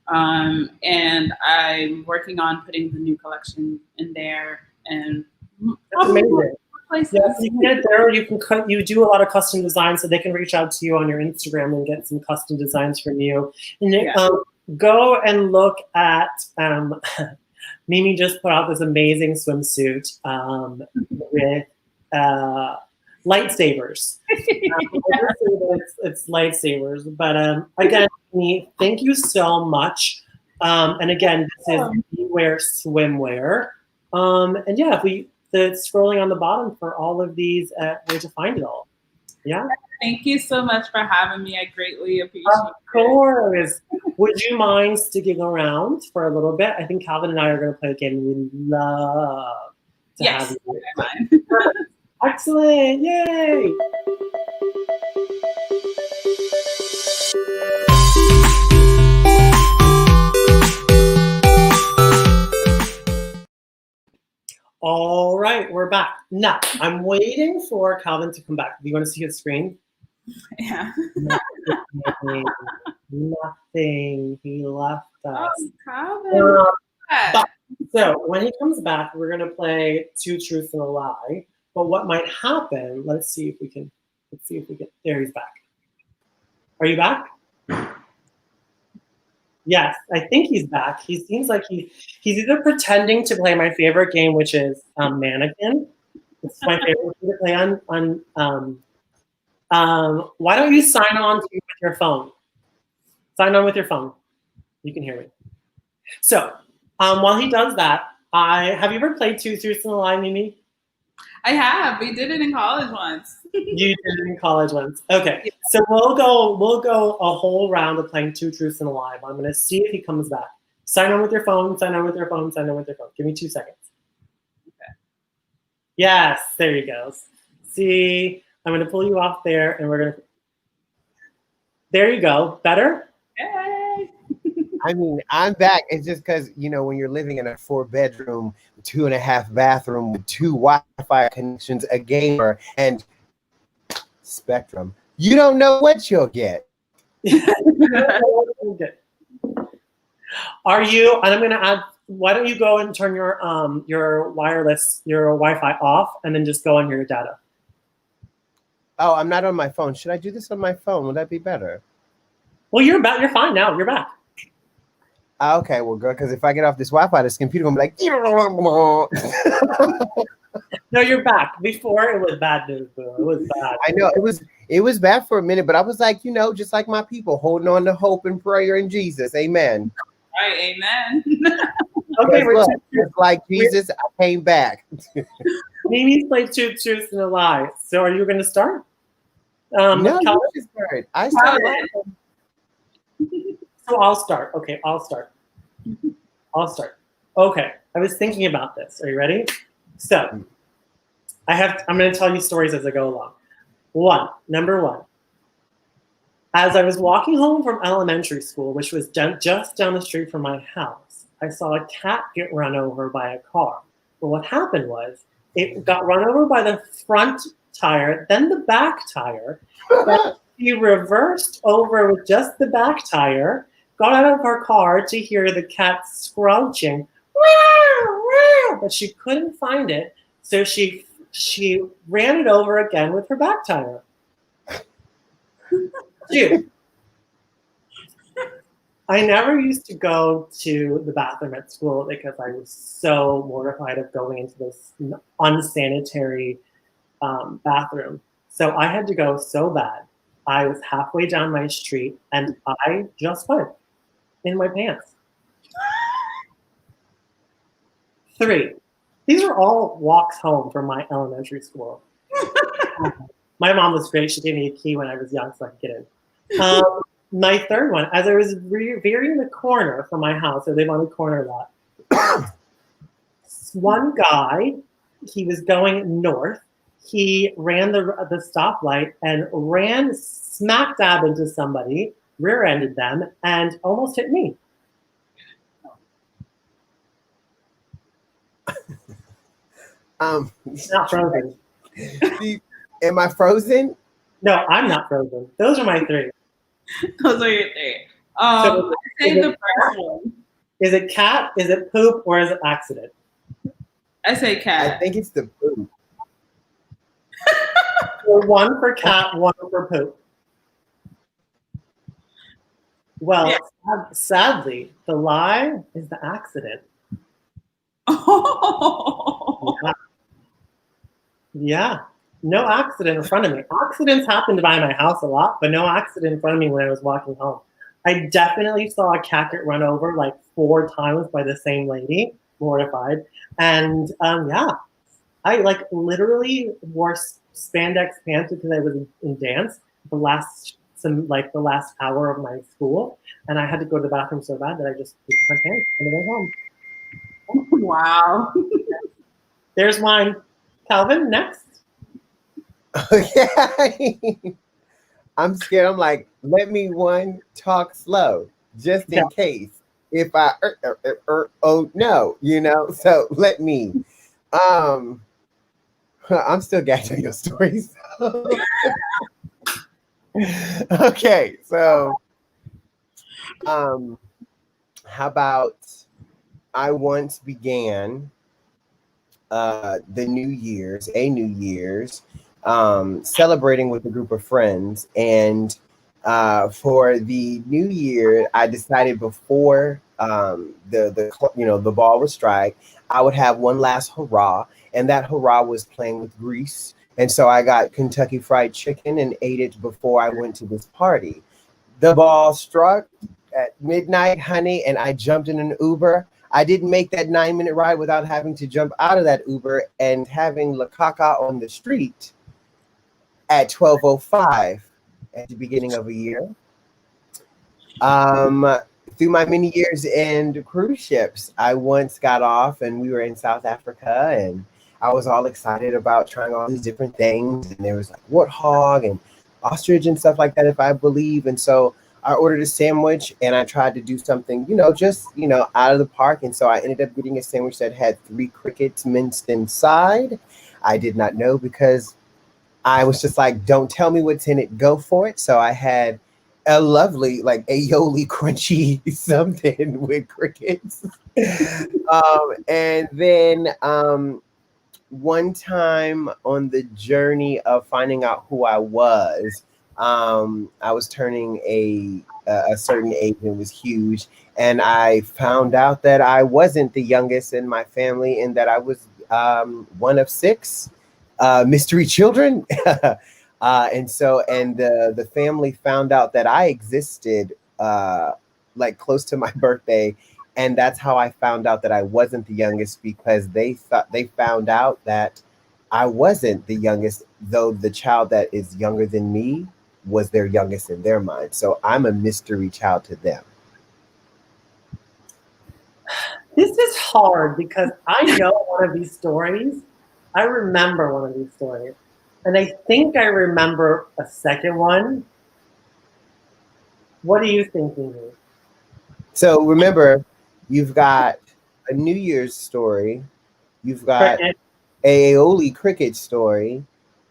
And I'm working on putting the new collection in there, and That's amazing. places. Yes, you can get it there. You do a lot of custom designs, so they can reach out to you on your Instagram and get some custom designs from you. And go and look at Mimi just put out this amazing swimsuit with lightsabers. It's lightsabers. But again, Mimi, thank you so much. And again, this is Beware Swimwear. And yeah, if the scrolling on the bottom for all of these, where to find it all. Yeah, Thank you so much for having me. I greatly appreciate of it. course. Would you mind sticking around for a little bit? I think Calvin and I are going to play a game. We'd love to have Yes, you. I mind. Excellent! Yay! All right, we're back. Now, I'm waiting for Calvin to come back. Do you want to see his screen? Yeah. Nothing. He left us. Oh, Calvin. But, so when he comes back, we're gonna play Two Truths and a Lie. But what might happen? Let's see if we can. There, he's back. Are you back? Yes, I think he's back. He seems like he's either pretending to play my favorite game, which is Mannequin. It's my favorite game to play on. Why don't you sign on with your phone? Sign on with your phone. You can hear me. So while he does that, have you ever played Two Truths and a Lie, Mimi? I have. We did it in college once. You did it in college once. Okay. So we'll go a whole round of playing Two Truths and a Lie. I'm gonna see if he comes back. Sign on with your phone, sign on with your phone, sign on with your phone. Give me 2 seconds. Okay. Yes, there he goes. See, I'm gonna pull you off there and we're gonna. There you go. Better? Yay. I mean, I'm back. It's just because, when you're living in a 4-bedroom, 2.5 bathroom with 2 Wi-Fi connections, a gamer, and Spectrum, you don't know what you'll get. Are you? And I'm going to add. Why don't you go and turn your Wi-Fi off, and then just go on your data. Oh, I'm not on my phone. Should I do this on my phone? Would that be better? Well, you're back. You're fine now. You're back. Okay, well, good, because if I get off this Wi-Fi, this computer will be like. No, you're back. Before it was bad news, boo. It was bad. I know it was bad for a minute, but I was like, just like my people, holding on to hope and prayer in Jesus. Amen. All right, amen. Okay, look, just like Jesus, I came back. Mimi's played Two Truths and a Lie. So are you going to start? No, you should start. I started. So I'll start. Okay, I'll start. Okay, I was thinking about this. Are you ready? So I'm going to tell you stories as I go along. Number one. As I was walking home from elementary school, which was just down the street from my house, I saw a cat get run over by a car. But what happened was it got run over by the front tire, then the back tire. Then she reversed over with just the back tire, got out of her car to hear the cat scrouching, but she couldn't find it. So she ran it over again with her back tire. Dude, I never used to go to the bathroom at school because I was so mortified of going into this unsanitary bathroom. So I had to go so bad. I was halfway down my street and I just went in my pants. 3. These are all walks home from my elementary school. My mom was great. She gave me a key when I was young so I could get in. My third one, as I was veering the corner from my house, I live on a corner lot. One guy, he was going north. He ran the stoplight and ran smack dab into somebody, rear-ended them, and almost hit me. Not frozen. Am I frozen? No, I'm not frozen. Those are my 3. Those are your 3. I saved the first one. Is it cat, is it poop, or is it accident? I say cat. I think it's the poop. So 1 for cat, 1 for poop. Well, yeah. Sadly, the lie is the accident. Oh. Yeah. No accident in front of me. Accidents happened by my house a lot, but no accident in front of me when I was walking home. I definitely saw a cat get run over like 4 times by the same lady, mortified. And yeah, I like literally wore spandex pants because I was in dance the last hour of my school, and I had to go to the bathroom so bad that I just pooped my pants on the way home. Wow. There's mine. Calvin, next. Okay. I'm scared. I'm like, let me talk slow just in case if I oh no, so let me. I'm still gagging your stories. Okay, so how about I once began a New Year's, celebrating with a group of friends. And for the New Year, I decided before the ball would strike, I would have one last hurrah, and that hurrah was playing with Grease. And so I got Kentucky Fried Chicken and ate it before I went to this party. The ball struck at midnight, honey, and I jumped in an Uber. I didn't make that 9-minute ride without having to jump out of that Uber and having La Caca on the street at 12:05 at the beginning of a year. Through my many years in cruise ships, I once got off and we were in South Africa, and I was all excited about trying all these different things. And there was like warthog and ostrich and stuff like that, if I believe. And so I ordered a sandwich and I tried to do something, just out of the park. And so I ended up getting a sandwich that had 3 crickets minced inside. I did not know because I was just like, don't tell me what's in it, go for it. So I had a lovely, like, aioli crunchy something with crickets. And then one time on the journey of finding out who I was turning a certain age, and it was huge. And I found out that I wasn't the youngest in my family, and that I was one of 6 mystery children. And the family found out that I existed like close to my birthday. And that's how I found out that I wasn't the youngest, because they found out that I wasn't the youngest, though the child that is younger than me was their youngest in their mind. So I'm a mystery child to them. This is hard because I know one of these stories. I remember one of these stories. And I think I remember a second one. What are you thinking? So remember, you've got a New Year's story, you've got a aioli cricket story,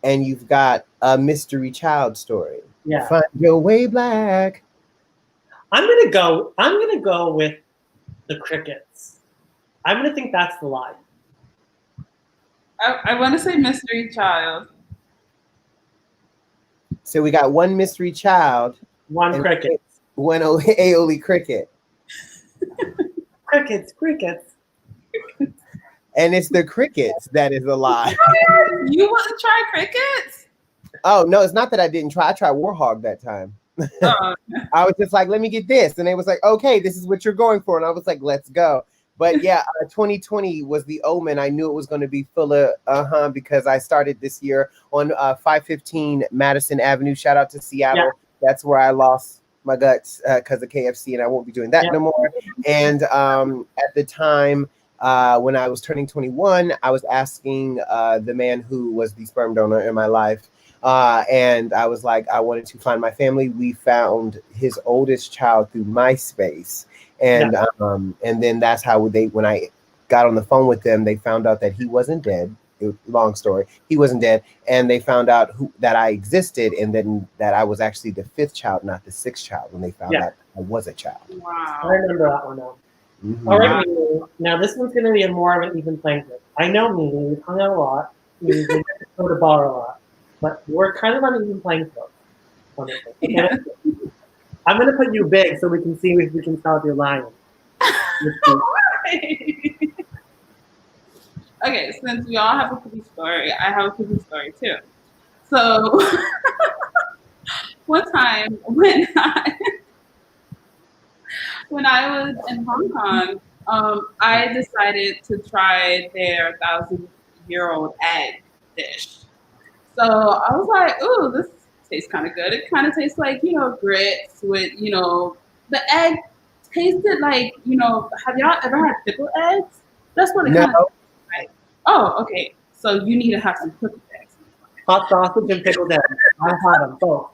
and you've got a mystery child story. Yeah. Find your way, Black. I'm gonna go with the crickets. I'm gonna think that's the lie. I want to say mystery child. So we got one mystery child, One cricket. One aioli cricket. Crickets. And it's the crickets that is a lie. You want to try crickets? Oh, no, it's not that I didn't try. I tried Warhog that time. I was just like, let me get this. And they was like, okay, this is what you're going for. And I was like, let's go. But yeah, 2020 was the omen. I knew it was going to be full of because I started this year on 515 Madison Avenue. Shout out to Seattle. Yeah. That's where I lost my guts because of KFC, and I won't be doing that no more. And at the time, when I was turning 21, I was asking the man who was the sperm donor in my life, and I was like, I wanted to find my family. We found his oldest child through MySpace. And and then that's how when I got on the phone with them, they found out that he wasn't dead. Long story. He wasn't dead. And they found out that I existed, and then that I was actually the 5th child, not the 6th child, when they found out I was a child. Wow. I remember that one now. Mm-hmm. All right, Mimi. Now this one's going to be a more of an even playing field. I know Mimi, we've hung out a lot. We go to bar a lot. But we're kind of on an even playing field. Okay? I'm going to put you big so we can see if we can tell if you're lying. Okay, since we all have a cookie story, I have a cookie story too. So one time when I was in Hong Kong, I decided to try their 1,000-year-old egg dish. So I was like, ooh, this tastes kind of good. It kind of tastes like, grits with, the egg tasted like, have y'all ever had pickled eggs? That's what it No. kind of tastes like. Oh, okay. So you need to have some pickled eggs. Hot sausage and pickled eggs. I've had them both.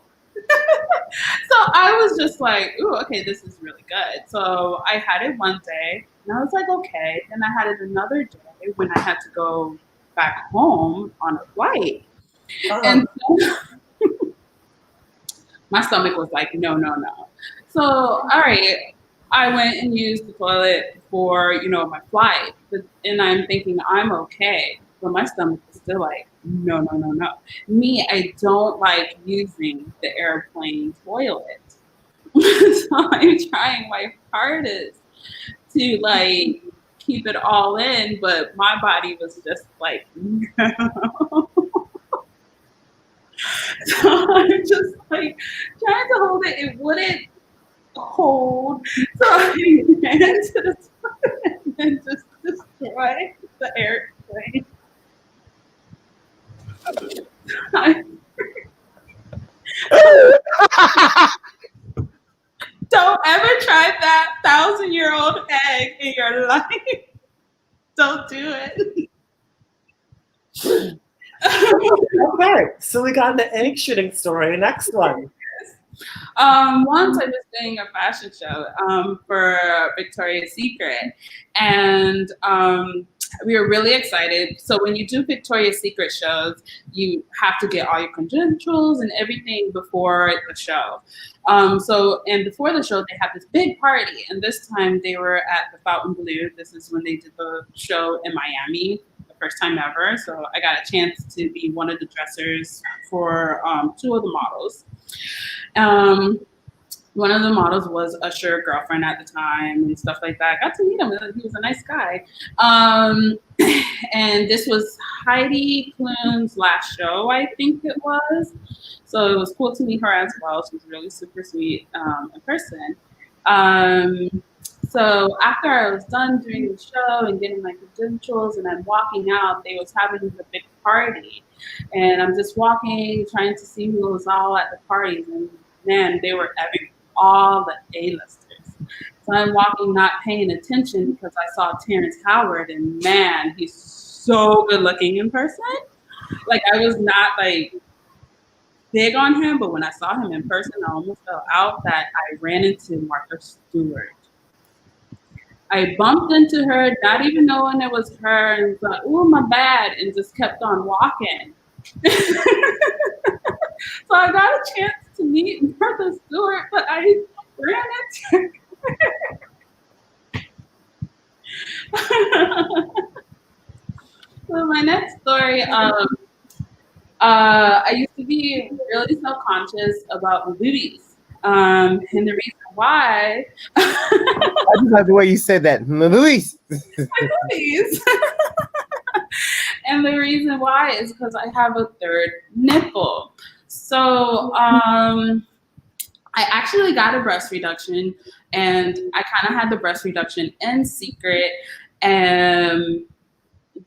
So I was just like, ooh, okay, this is really good. So I had it one day and I was like, okay. Then I had it another day when I had to go back home on a flight. And so my stomach was like, no, no, no. So, all right, I went and used the toilet for, my flight. And I'm thinking I'm okay. But my stomach was still like, no, no, no, no. Me, I don't like using the airplane toilet. So I'm trying my hardest to like keep it all in, but my body was just like, no. So I'm just like trying to hold it. It wouldn't hold. So I ran to the toilet and just destroyed the airplane. Don't ever try that 1,000-year-old egg in your life. Don't do it. Okay, so we got the egg shooting story. Next one. Once I was doing a fashion show for Victoria's Secret, and we were really excited. So when you do Victoria's Secret shows, you have to get all your credentials and everything before the show. And before the show, they had this big party, and this time they were at the Fontainebleau. This is when they did the show in Miami. First time ever. So I got a chance to be one of the dressers for 2 of the models. One of the models was Usher's girlfriend at the time and stuff like that. I got to meet him. He was a nice guy. And this was Heidi Klum's last show, I think it was. So it was cool to meet her as well. She was really super sweet in person. So after I was done doing the show and getting my credentials and I'm walking out, they was having the big party. And I'm just walking, trying to see who was all at the parties. And man, they were having all the A-listers. So I'm walking, not paying attention because I saw Terrence Howard. And man, he's so good looking in person. Like I was not like big on him, but when I saw him in person, I almost fell out that I ran into Martha Stewart. I bumped into her, not even knowing it was her, and was like, "Oh, my bad," and just kept on walking. So I got a chance to meet Martha Stewart, but I ran into her. So my next story, I used to be really self-conscious with boobies. And the reason why I just like the way you said that. Movies. And the reason why is because I have a third nipple. So I actually got a breast reduction, and I kind of had the breast reduction in secret.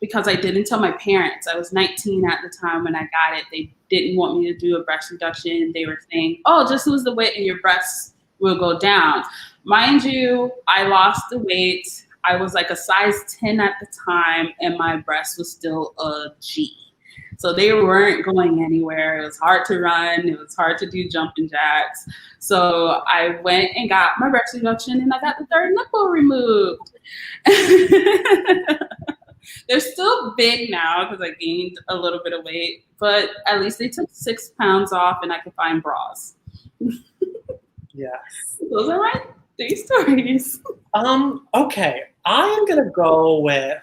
Because I didn't tell my parents. I was 19 at the time when I got it. They didn't want me to do a breast reduction. They were saying, oh, just lose the weight and your breasts will go down. Mind you, I lost the weight. I was like a size 10 at the time, and my breast was still a G. So they weren't going anywhere. It was hard to run. It was hard to do jumping jacks. So I went and got my breast reduction, and I got the third nipple removed. They're still big now because I gained a little bit of weight, but at least they took 6 pounds off and I could find bras. Yes. Those are my 3 stories. Okay. I am gonna go with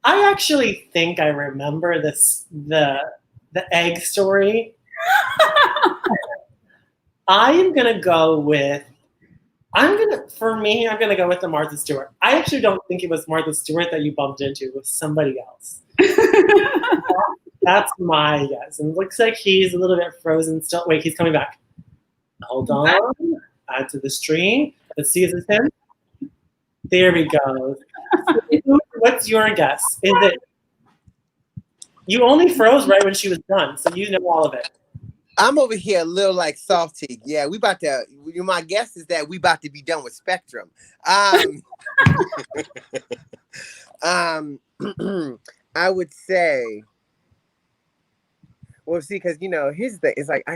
I actually think I remember the egg story. I am gonna go with I'm gonna go with the Martha Stewart. I actually don't think it was Martha Stewart that you bumped into. It was somebody else. That's my guess. And it looks like he's a little bit frozen still. Wait, he's coming back. Hold on. Add to the stream. Let's see, is this him? There we go. What's your guess? Is it You only froze right when she was done, so you know all of it. I'm over here a little like salty. Yeah, we about to. My guess is that we about to be done with Spectrum. I would say, well, see, because here's the thing. It's like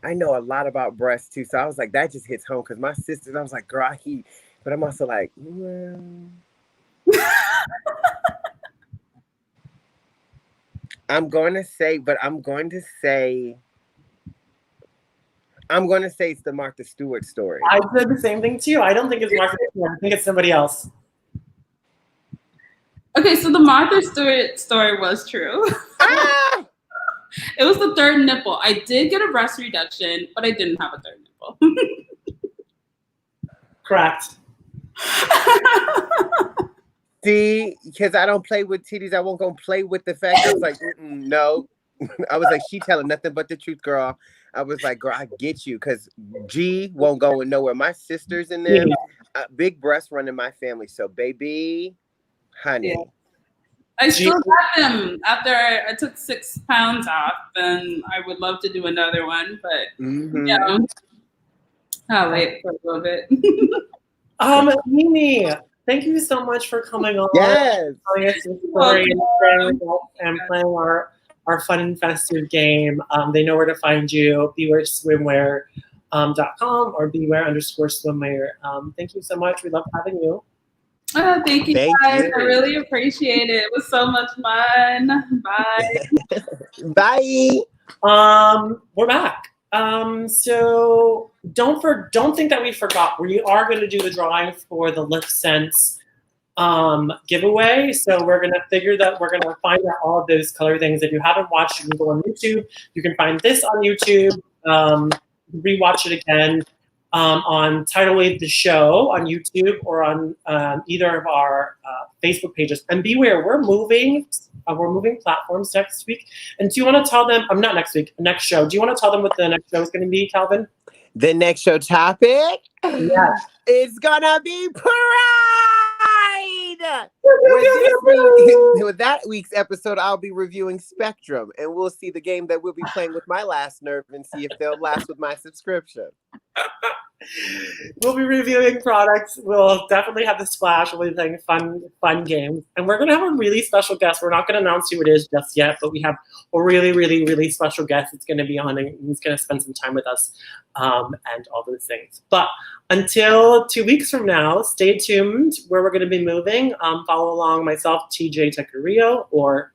I know a lot about breasts too, so I was like, that just hits home because my sisters. I was like, girl, but I'm also like, well. I'm going to say it's the Martha Stewart story. I said the same thing too. I don't think it's Martha Stewart. I think it's somebody else. Okay, so the Martha Stewart story was true. Ah! It was the third nipple. I did get a breast reduction, but I didn't have a third nipple. Correct. See, because I don't play with titties, I won't go play with the fact. I was like, no. I was like, she telling nothing but the truth, girl. I was like, girl, I get you, because G won't go nowhere. My sisters and them, big breasts run in my family. So, baby, honey. Yeah. I still got them after I took 6 pounds off, and I would love to do another one, but yeah, I'll wait for a little bit. Mimi, thank you so much for coming on. Yes. Telling us your story and playing our fun and festive game. They know where to find you, bewareswimwear.com or beware_swimwear. Thank you so much. We love having you. Oh, thank you guys. I really appreciate it. It was so much fun. Bye. Bye. We're back. So don't think that we forgot. We are going to do the drawing for the Lip Sense giveaway. So we're going to find out all of those color things. If you haven't watched, you can go on YouTube. You can find this on YouTube. Rewatch it again on Tidal Wave the Show on YouTube or on either of our Facebook pages. And beware, we're moving platforms next week. And do you want to tell them? Not next week. Next show. Do you want to tell them what the next show is going to be, Calvin? The next show topic? Yes. It's gonna be Pride. With that week's episode, I'll be reviewing Spectrum, and we'll see the game that we'll be playing with my last nerve and see if they'll last with my subscription. We'll be reviewing products. We'll definitely have the splash. We'll be playing fun games. And we're going to have a really special guest. We're not going to announce who it is just yet, but we have a really, really, really special guest that's going to be on, and he's going to spend some time with us and all those things. But until 2 weeks from now, stay tuned where we're going to be moving. Follow along myself, TJ Tecarillo, or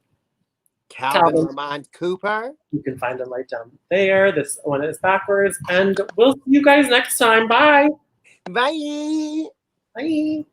Calvin Lamont Cooper. You can find them right down there. This one is backwards. And we'll see you guys next time. Bye. Bye. Bye.